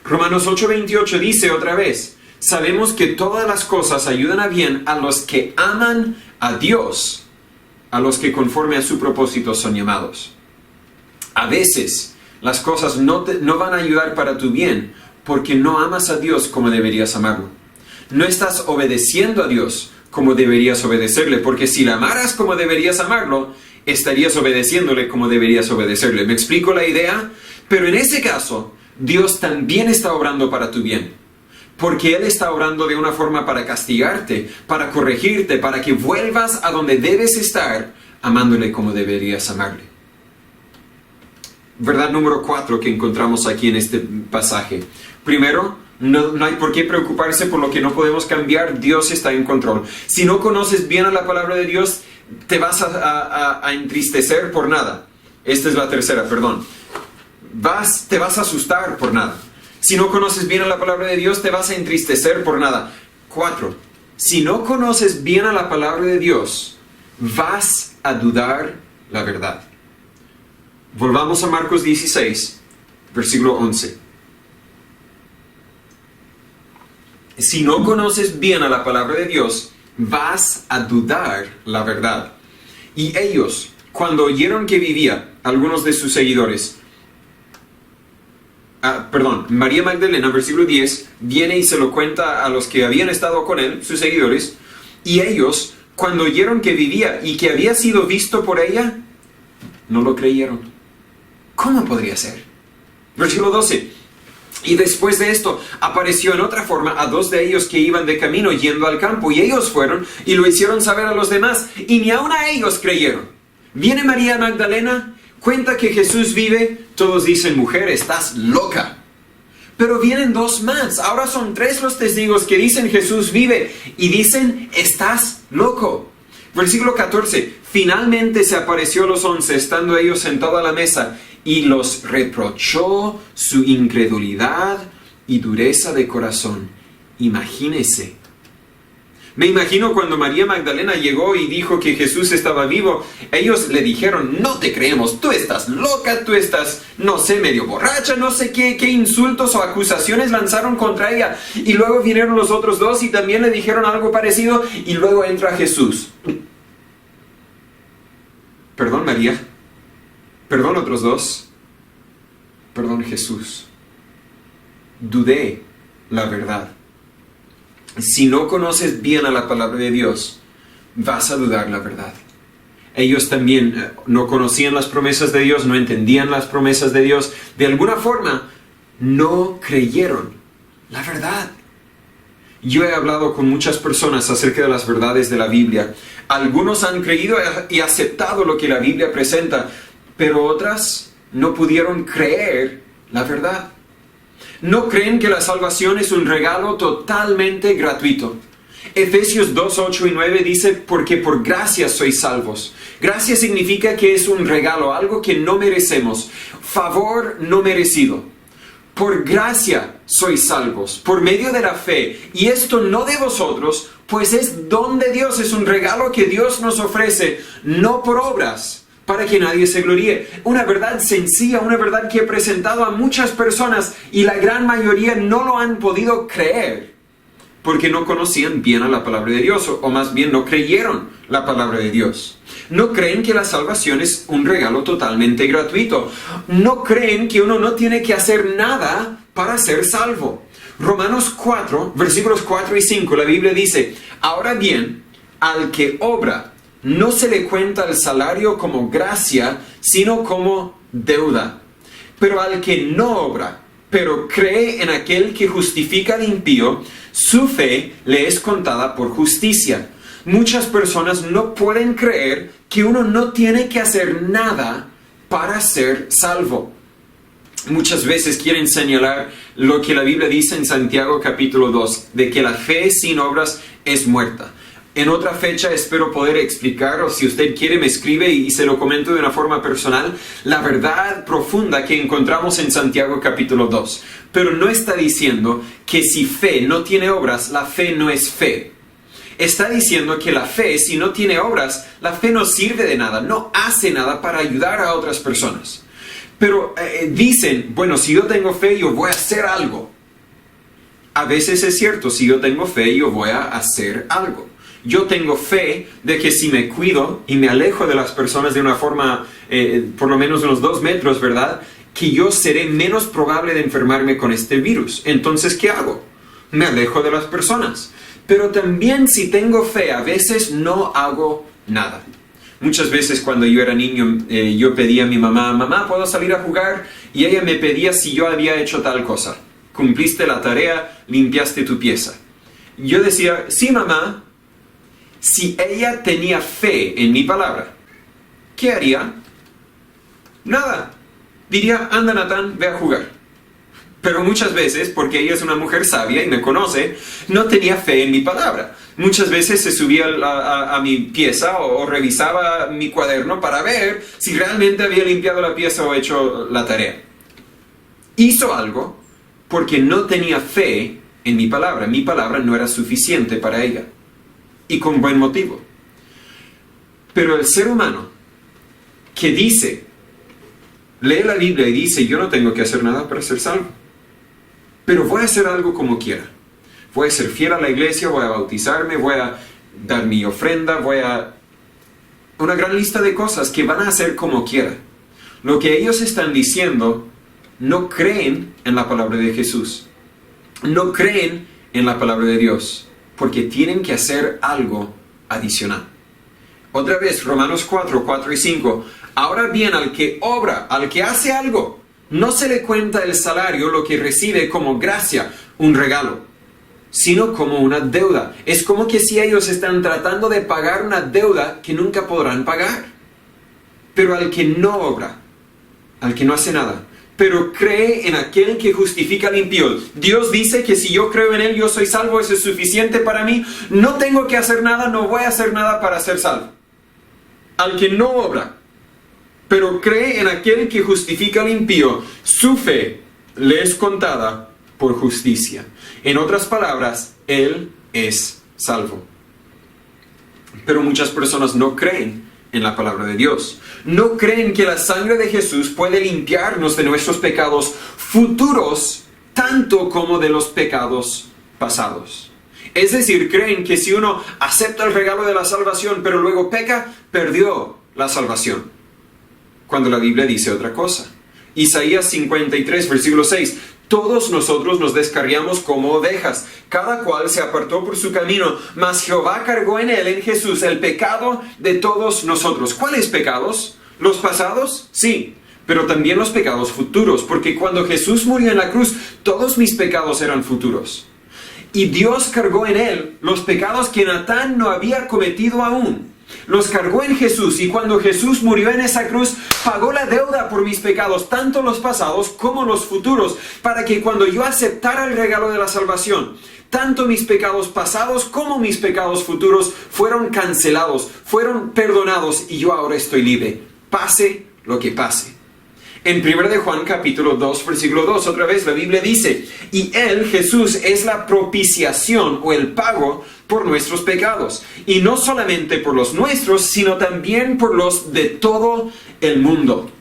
Speaker 1: Romanos 8:28 dice otra vez, sabemos que todas las cosas ayudan a bien a los que aman a Dios, a los que conforme a su propósito son llamados. A veces las cosas no van a ayudar para tu bien porque no amas a Dios como deberías amarlo. No estás obedeciendo a Dios como deberías obedecerle, porque si le amaras como deberías amarlo, estarías obedeciéndole como deberías obedecerle. ¿Me explico la idea? Pero en ese caso, Dios también está obrando para tu bien, porque Él está obrando de una forma para castigarte, para corregirte, para que vuelvas a donde debes estar, amándole como deberías amarle. Verdad número 4 que encontramos aquí en este pasaje. Primero, no hay por qué preocuparse por lo que no podemos cambiar. Dios está en control. Si no conoces bien a la palabra de Dios, te vas a entristecer por nada. Esta es la tercera, perdón. Te vas a asustar por nada. Si no conoces bien a la palabra de Dios, te vas a entristecer por nada. 4. Si no conoces bien a la palabra de Dios, vas a dudar la verdad. Volvamos a Marcos 16, versículo 11. Si no conoces bien a la palabra de Dios, vas a dudar la verdad. Y ellos, cuando oyeron que vivía, algunos de sus seguidores, María Magdalena, versículo 10, viene y se lo cuenta a los que habían estado con él, sus seguidores, y ellos, cuando oyeron que vivía y que había sido visto por ella, no lo creyeron. ¿Cómo podría ser? Versículo 12. Y después de esto, apareció en otra forma a 2 de ellos que iban de camino yendo al campo. Y ellos fueron y lo hicieron saber a los demás. Y ni aun a ellos creyeron. Viene María Magdalena, cuenta que Jesús vive, todos dicen, mujer, estás loca. Pero vienen 2 más, ahora son 3 los testigos que dicen Jesús vive y dicen, estás loco. Versículo 14, finalmente se apareció a los 11, estando ellos sentados a la mesa, y los reprochó su incredulidad y dureza de corazón. Imagínese. Me imagino cuando María Magdalena llegó y dijo que Jesús estaba vivo, ellos le dijeron, no te creemos, tú estás loca, tú estás, no sé, medio borracha, no sé qué insultos o acusaciones lanzaron contra ella. Y luego vinieron los otros 2 y también le dijeron algo parecido y luego entra Jesús. Perdón María, perdón otros 2, perdón Jesús. Dudé la verdad. Si no conoces bien a la palabra de Dios, vas a dudar la verdad. Ellos también no conocían las promesas de Dios, no entendían las promesas de Dios. De alguna forma, no creyeron la verdad. Yo he hablado con muchas personas acerca de las verdades de la Biblia. Algunos han creído y aceptado lo que la Biblia presenta, pero otras no pudieron creer la verdad. No creen que la salvación es un regalo totalmente gratuito. Efesios 2, 8 y 9 dice, porque por gracia sois salvos. Gracia significa que es un regalo, algo que no merecemos, favor no merecido. Por gracia sois salvos, por medio de la fe. Y esto no de vosotros, pues es don de Dios, es un regalo que Dios nos ofrece, no por obras, para que nadie se gloríe. Una verdad sencilla, una verdad que he presentado a muchas personas y la gran mayoría no lo han podido creer porque no conocían bien a la palabra de Dios o más bien no creyeron la palabra de Dios. No creen que la salvación es un regalo totalmente gratuito. No creen que uno no tiene que hacer nada para ser salvo. Romanos 4, versículos 4 y 5, la Biblia dice, ahora bien, al que obra, no se le cuenta el salario como gracia, sino como deuda. Pero al que no obra, pero cree en aquel que justifica al impío, su fe le es contada por justicia. Muchas personas no pueden creer que uno no tiene que hacer nada para ser salvo. Muchas veces quieren señalar lo que la Biblia dice en Santiago capítulo 2, de que la fe sin obras es muerta. En otra fecha espero poder explicar, o si usted quiere me escribe y se lo comento de una forma personal, la verdad profunda que encontramos en Santiago capítulo 2. Pero no está diciendo que si fe no tiene obras, la fe no es fe. Está diciendo que la fe, si no tiene obras, la fe no sirve de nada, no hace nada para ayudar a otras personas. Pero dicen, bueno, si yo tengo fe, yo voy a hacer algo. A veces es cierto, si yo tengo fe, yo voy a hacer algo. Yo tengo fe de que si me cuido y me alejo de las personas de una forma, por lo menos unos 2 metros, ¿verdad? Que yo seré menos probable de enfermarme con este virus. Entonces, ¿qué hago? Me alejo de las personas. Pero también si tengo fe, a veces no hago nada. Muchas veces cuando yo era niño, yo pedía a mi mamá, mamá, ¿puedo salir a jugar? Y ella me pedía si yo había hecho tal cosa. Cumpliste la tarea, limpiaste tu pieza. Yo decía, sí, mamá. Si ella tenía fe en mi palabra, ¿qué haría? Nada. Diría, anda Natán, ve a jugar. Pero muchas veces, porque ella es una mujer sabia y me conoce, no tenía fe en mi palabra. Muchas veces se subía a mi pieza o revisaba mi cuaderno para ver si realmente había limpiado la pieza o hecho la tarea. Hizo algo porque no tenía fe en mi palabra. Mi palabra no era suficiente para ella. Y con buen motivo. Pero el ser humano que dice, lee la Biblia y dice, yo no tengo que hacer nada para ser salvo, pero voy a hacer algo como quiera. Voy a ser fiel a la iglesia, voy a bautizarme, voy a dar mi ofrenda, voy a... Una gran lista de cosas que van a hacer como quiera. Lo que ellos están diciendo, no creen en la palabra de Jesús. No creen en la palabra de Dios. Porque tienen que hacer algo adicional. Otra vez, Romanos 4, 4 y 5. Ahora bien, al que obra, al que hace algo, no se le cuenta el salario, lo que recibe como gracia, un regalo, sino como una deuda. Es como que si ellos están tratando de pagar una deuda que nunca podrán pagar. Pero al que no obra, al que no hace nada, pero cree en aquel que justifica al impío. Dios dice que si yo creo en Él, yo soy salvo, eso es suficiente para mí. No tengo que hacer nada, no voy a hacer nada para ser salvo. Al que no obra, pero cree en aquel que justifica al impío, su fe le es contada por justicia. En otras palabras, Él es salvo. Pero muchas personas no creen en la palabra de Dios. No creen que la sangre de Jesús puede limpiarnos de nuestros pecados futuros, tanto como de los pecados pasados. Es decir, creen que si uno acepta el regalo de la salvación, pero luego peca, perdió la salvación. Cuando la Biblia dice otra cosa. Isaías 53, versículo 6. Todos nosotros nos descarriamos como ovejas, cada cual se apartó por su camino, mas Jehová cargó en él, en Jesús, el pecado de todos nosotros. ¿Cuáles pecados? ¿Los pasados? Sí, pero también los pecados futuros, porque cuando Jesús murió en la cruz, todos mis pecados eran futuros. Y Dios cargó en él los pecados que Natán no había cometido aún. Los cargó en Jesús, y cuando Jesús murió en esa cruz, pagó la deuda por mis pecados, tanto los pasados como los futuros, para que cuando yo aceptara el regalo de la salvación, tanto mis pecados pasados como mis pecados futuros fueron cancelados, fueron perdonados, y yo ahora estoy libre, pase lo que pase. En 1 de Juan capítulo 2, versículo 2, otra vez la Biblia dice, y Él, Jesús, es la propiciación o el pago por nuestros pecados. Y no solamente por los nuestros, sino también por los de todo el mundo.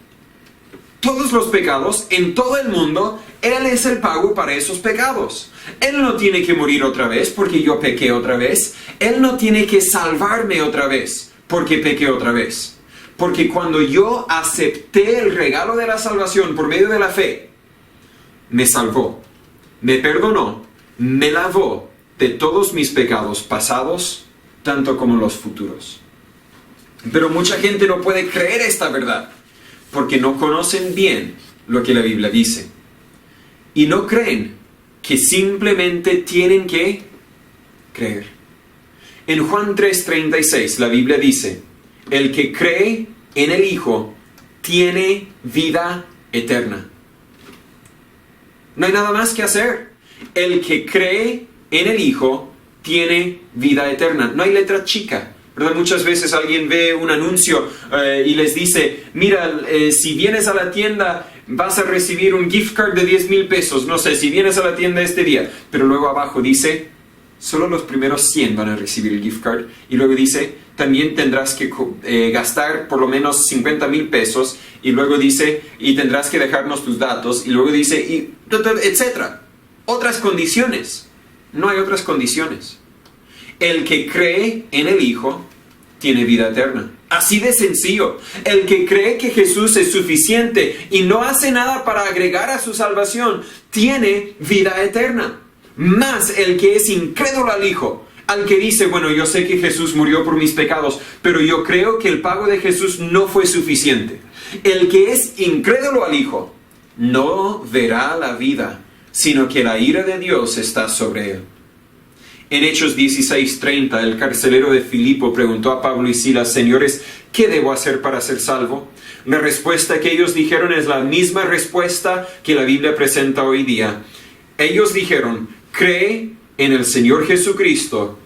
Speaker 1: Todos los pecados en todo el mundo, Él es el pago para esos pecados. Él no tiene que morir otra vez porque yo pequé otra vez. Él no tiene que salvarme otra vez porque pequé otra vez. Porque cuando yo acepté el regalo de la salvación por medio de la fe, me salvó, me perdonó, me lavó de todos mis pecados pasados, tanto como los futuros. Pero mucha gente no puede creer esta verdad, porque no conocen bien lo que la Biblia dice. Y no creen que simplemente tienen que creer. En Juan 3:36 la Biblia dice, el que cree en el Hijo tiene vida eterna. No hay nada más que hacer. El que cree en el Hijo tiene vida eterna. No hay letra chica, ¿verdad? Muchas veces alguien ve un anuncio y les dice, mira, si vienes a la tienda vas a recibir un gift card de 10,000 pesos. No sé, si vienes a la tienda este día. Pero luego abajo dice, solo los primeros 100 van a recibir el gift card. Y luego dice, también tendrás que gastar por lo menos 50,000 pesos. Y luego dice, y tendrás que dejarnos tus datos. Y luego dice, y etcétera. Otras condiciones. No hay otras condiciones. El que cree en el Hijo tiene vida eterna. Así de sencillo. El que cree que Jesús es suficiente y no hace nada para agregar a su salvación, tiene vida eterna. Más el que es incrédulo al Hijo, al que dice, bueno, yo sé que Jesús murió por mis pecados, pero yo creo que el pago de Jesús no fue suficiente. El que es incrédulo al Hijo no verá la vida, sino que la ira de Dios está sobre él. En Hechos 16:30, el carcelero de Filipo preguntó a Pablo y Silas, señores, ¿qué debo hacer para ser salvo? La respuesta que ellos dijeron es la misma respuesta que la Biblia presenta hoy día. Ellos dijeron, cree en el Señor Jesucristo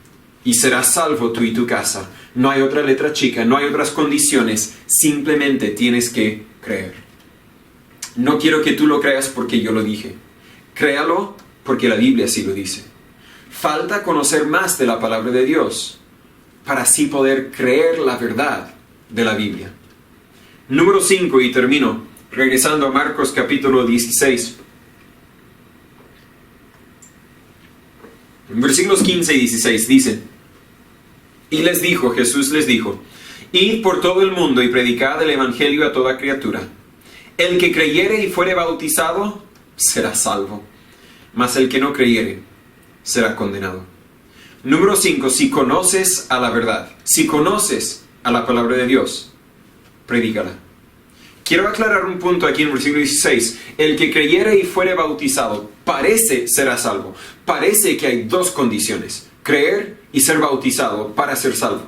Speaker 1: y serás salvo tú y tu casa. No hay otra letra chica, no hay otras condiciones, simplemente tienes que creer. No quiero que tú lo creas porque yo lo dije. Créalo porque la Biblia así lo dice. Falta conocer más de la palabra de Dios para así poder creer la verdad de la Biblia. Número 5, y termino, regresando a Marcos capítulo 16. En versículos 15 y 16 dice, y les dijo, Jesús les dijo, id por todo el mundo y predicad el evangelio a toda criatura. El que creyere y fuere bautizado será salvo, mas el que no creyere será condenado. Número 5, si conoces a la verdad, si conoces a la palabra de Dios, predícala. Quiero aclarar un punto aquí en versículo 16. El que creyere y fuere bautizado, parece será salvo. Parece que hay dos condiciones, creer y ser bautizado para ser salvo.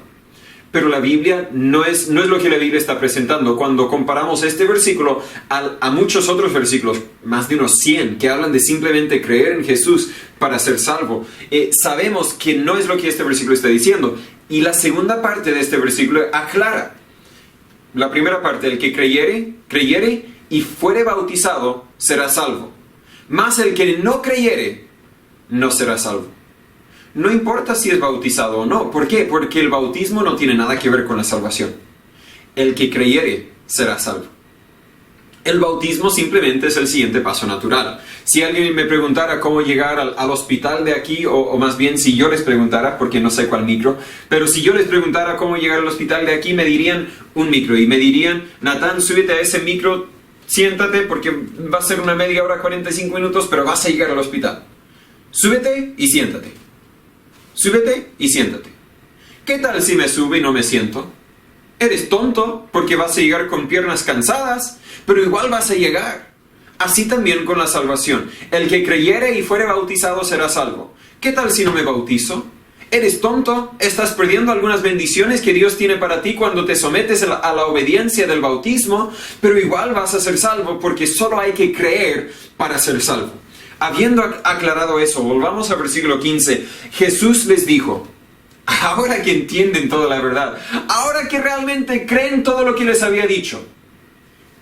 Speaker 1: Pero la Biblia no es lo que la Biblia está presentando. Cuando comparamos este versículo a muchos otros versículos, más de unos 100, que hablan de simplemente creer en Jesús para ser salvo, sabemos que no es lo que este versículo está diciendo. Y la segunda parte de este versículo aclara. La primera parte, el que creyere y fuere bautizado, será salvo. Mas el que no creyere, no será salvo. No importa si es bautizado o no. ¿Por qué? Porque el bautismo no tiene nada que ver con la salvación. El que creyere será salvo. El bautismo simplemente es el siguiente paso natural. Si alguien me preguntara cómo llegar al hospital de aquí, o más bien si yo les preguntara, porque no sé cuál micro, pero si yo les preguntara cómo llegar al hospital de aquí, me dirían un micro y me dirían: Natán, súbete a ese micro, siéntate porque va a ser una media hora, 45 minutos, pero vas a llegar al hospital. Súbete y siéntate. Súbete y siéntate. ¿Qué tal si me subo y no me siento? Eres tonto porque vas a llegar con piernas cansadas, pero igual vas a llegar. Así también con la salvación. El que creyere y fuere bautizado será salvo. ¿Qué tal si no me bautizo? ¿Eres tonto? Estás perdiendo algunas bendiciones que Dios tiene para ti cuando te sometes a la obediencia del bautismo, pero igual vas a ser salvo porque solo hay que creer para ser salvo. Habiendo aclarado eso, volvamos al versículo 15. Jesús les dijo: ahora que entienden toda la verdad, ahora que realmente creen todo lo que les había dicho,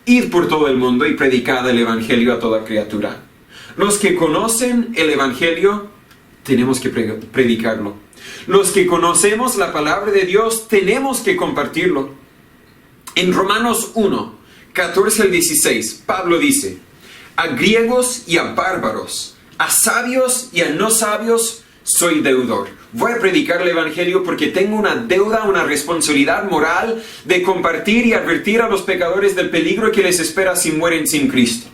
Speaker 1: id por todo el mundo y predicad el Evangelio a toda criatura. Los que conocen el Evangelio, tenemos que predicarlo. Los que conocemos la palabra de Dios, tenemos que compartirlo. En Romanos 1, 14 al 16, Pablo dice: a griegos y a bárbaros, a sabios y a no sabios, soy deudor. Voy a predicar el Evangelio porque tengo una deuda, una responsabilidad moral de compartir y advertir a los pecadores del peligro que les espera si mueren sin Cristo.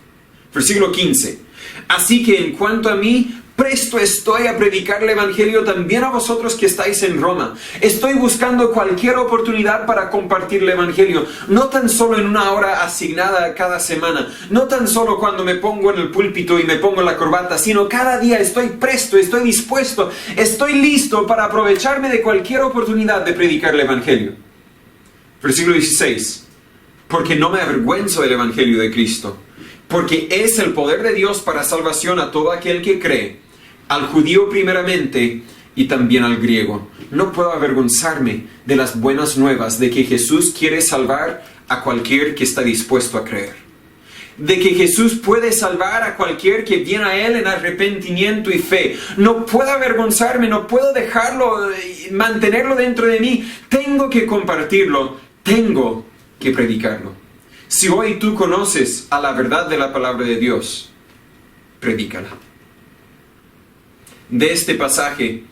Speaker 1: Versículo 15. Así que en cuanto a mí, presto estoy a predicar el Evangelio también a vosotros que estáis en Roma. Estoy buscando cualquier oportunidad para compartir el Evangelio, no tan solo en una hora asignada cada semana, no tan solo cuando me pongo en el púlpito y me pongo la corbata, sino cada día estoy presto, estoy dispuesto, estoy listo para aprovecharme de cualquier oportunidad de predicar el Evangelio. Versículo 16. Porque no me avergüenzo del Evangelio de Cristo, porque es el poder de Dios para salvación a todo aquel que cree, al judío primeramente y también al griego. No puedo avergonzarme de las buenas nuevas de que Jesús quiere salvar a cualquier que está dispuesto a creer. De que Jesús puede salvar a cualquier que viene a Él en arrepentimiento y fe. No puedo avergonzarme, no puedo dejarlo, mantenerlo dentro de mí. Tengo que compartirlo, tengo que predicarlo. Si hoy tú conoces a la verdad de la palabra de Dios, predícala. De este pasaje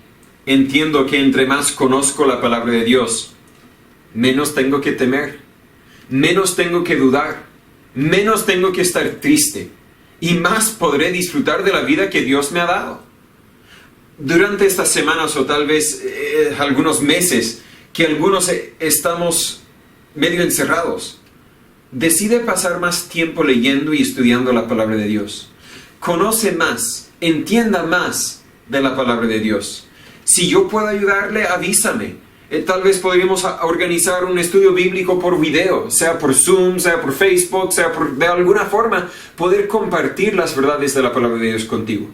Speaker 1: entiendo que entre más conozco la palabra de Dios, menos tengo que temer, menos tengo que dudar, menos tengo que estar triste y más podré disfrutar de la vida que Dios me ha dado. Durante estas semanas o tal vez algunos meses que algunos estamos medio encerrados, decide pasar más tiempo leyendo y estudiando la palabra de Dios. Conoce más, entienda más de la palabra de Dios. Si yo puedo ayudarle, avísame. Tal vez podríamos organizar un estudio bíblico por video, sea por Zoom, sea por Facebook, sea de alguna forma, poder compartir las verdades de la palabra de Dios contigo.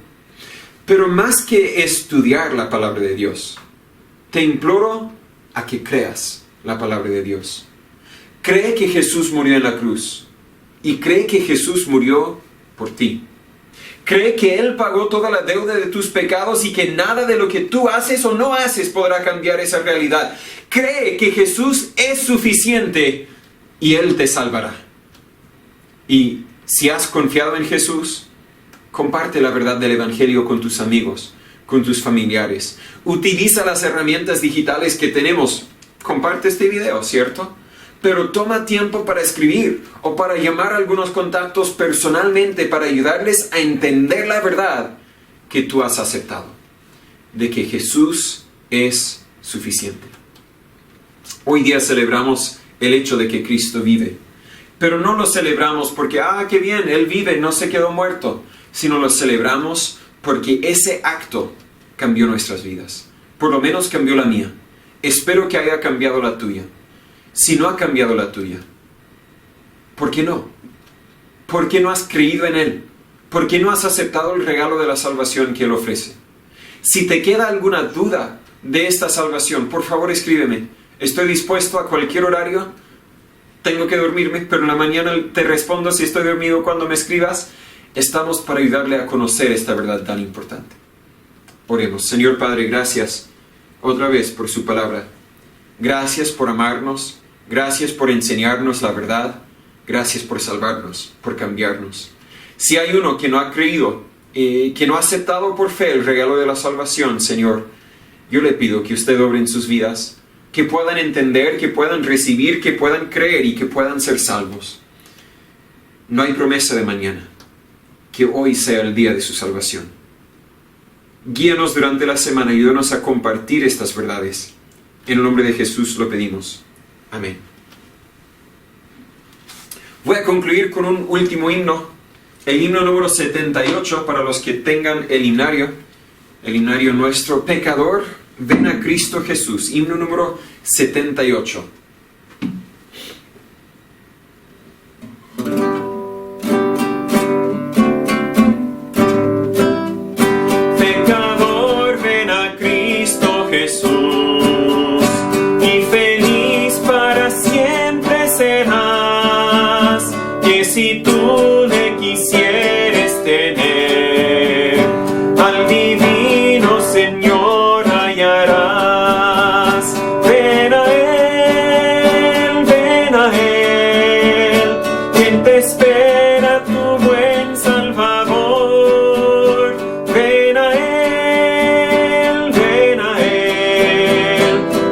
Speaker 1: Pero más que estudiar la palabra de Dios, te imploro a que creas la palabra de Dios. Cree que Jesús murió en la cruz y cree que Jesús murió por ti. Cree que Él pagó toda la deuda de tus pecados y que nada de lo que tú haces o no haces podrá cambiar esa realidad. Cree que Jesús es suficiente y Él te salvará. Y si has confiado en Jesús, comparte la verdad del Evangelio con tus amigos, con tus familiares. Utiliza las herramientas digitales que tenemos. Comparte este video, ¿cierto? Pero toma tiempo para escribir o para llamar a algunos contactos personalmente para ayudarles a entender la verdad que tú has aceptado, de que Jesús es suficiente. Hoy día celebramos el hecho de que Cristo vive, pero no lo celebramos porque, qué bien, Él vive, no se quedó muerto, sino lo celebramos porque ese acto cambió nuestras vidas, por lo menos cambió la mía. Espero que haya cambiado la tuya. Si no ha cambiado la tuya, ¿por qué no? ¿Por qué no has creído en Él? ¿Por qué no has aceptado el regalo de la salvación que Él ofrece? Si te queda alguna duda de esta salvación, por favor escríbeme. Estoy dispuesto a cualquier horario. Tengo que dormirme, pero en la mañana te respondo si estoy dormido cuando me escribas. Estamos para ayudarle a conocer esta verdad tan importante. Oremos. Señor Padre, gracias otra vez por su palabra. Gracias por amarnos. Gracias por enseñarnos la verdad. Gracias por salvarnos, por cambiarnos. Si hay uno que no ha creído, que no ha aceptado por fe el regalo de la salvación, Señor, yo le pido que usted obre en sus vidas, que puedan entender, que puedan recibir, que puedan creer y que puedan ser salvos. No hay promesa de mañana. Que hoy sea el día de su salvación. Guíanos durante la semana y ayúdanos a compartir estas verdades. En el nombre de Jesús lo pedimos. Amén. Voy a concluir con un último himno. El himno número 78 para los que tengan el himnario. El himnario nuestro. Pecador, ven a Cristo Jesús. Himno número 78.
Speaker 2: Si tú le quisieres tener, al divino Señor hallarás. Ven a Él, quien te espera, tu buen Salvador. Ven a Él,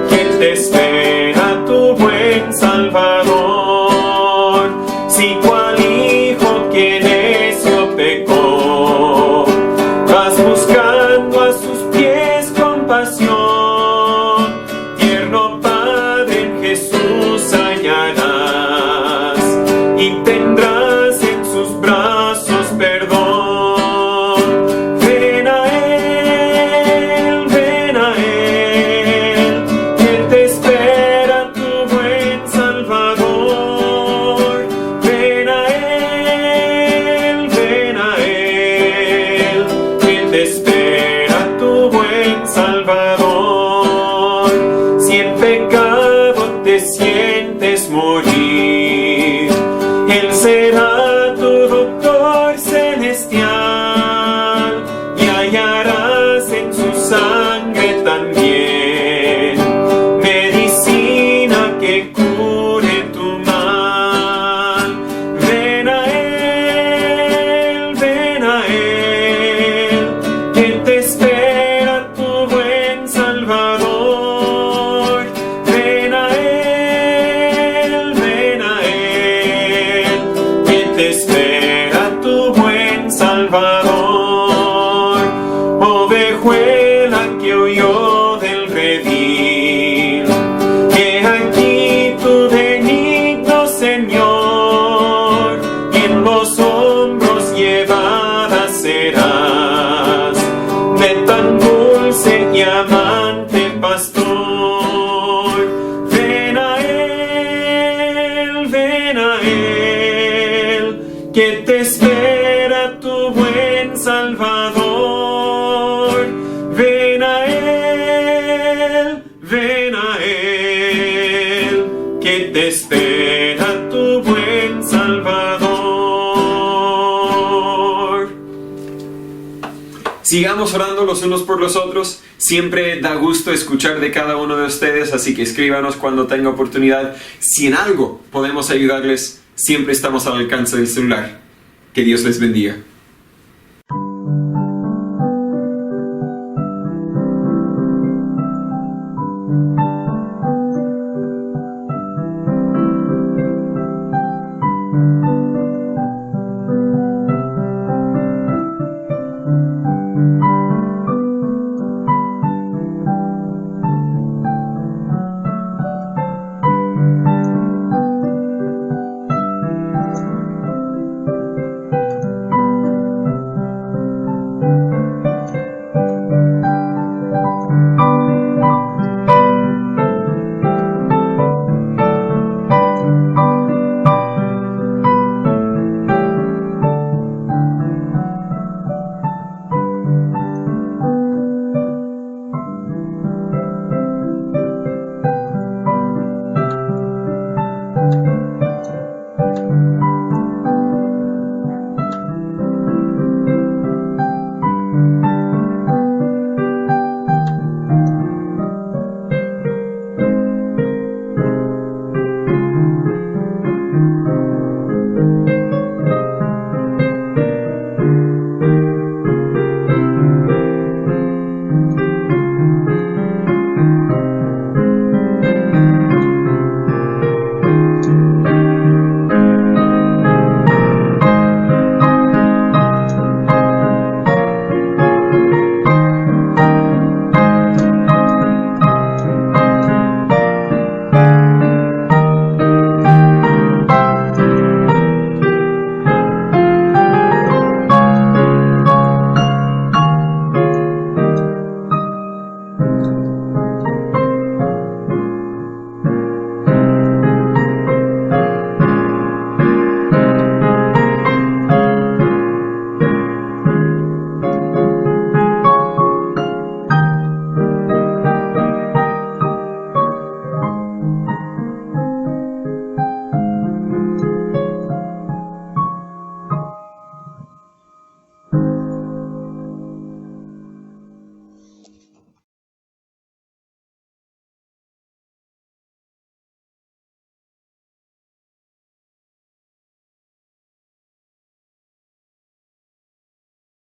Speaker 2: quien te espera, tu buen Salvador. Si que necio pecó, vas buscando a sus pies compasión. Tierno Padre, en Jesús hallarás y tendrás en sus brazos perdón. Ven a Él, que te espera, tu buen Salvador. Ven a Él, te espera, tu buen Salvador. Si en pecado te sientes morir, Él será tu doctor celestial y hallarás en su sangre también medicina que cure tu mal. Ven a Él, quien te espera, tu buen Salvador. Ven a Él, quien te espera, tu buen Salvador. Ovejuela que huyó del redil, he aquí tu benigno Señor, y en los hombros llevada serás de tan dulce y amante pastor. Ven a Él, que te espera, tu buen Salvador. Ven a Él, que te espera, tu buen Salvador.
Speaker 1: Sigamos orando los unos por los otros. Siempre da gusto escuchar de cada uno de ustedes, así que escríbanos cuando tenga oportunidad. Si en algo podemos ayudarles, siempre estamos al alcance del celular. Que Dios les bendiga.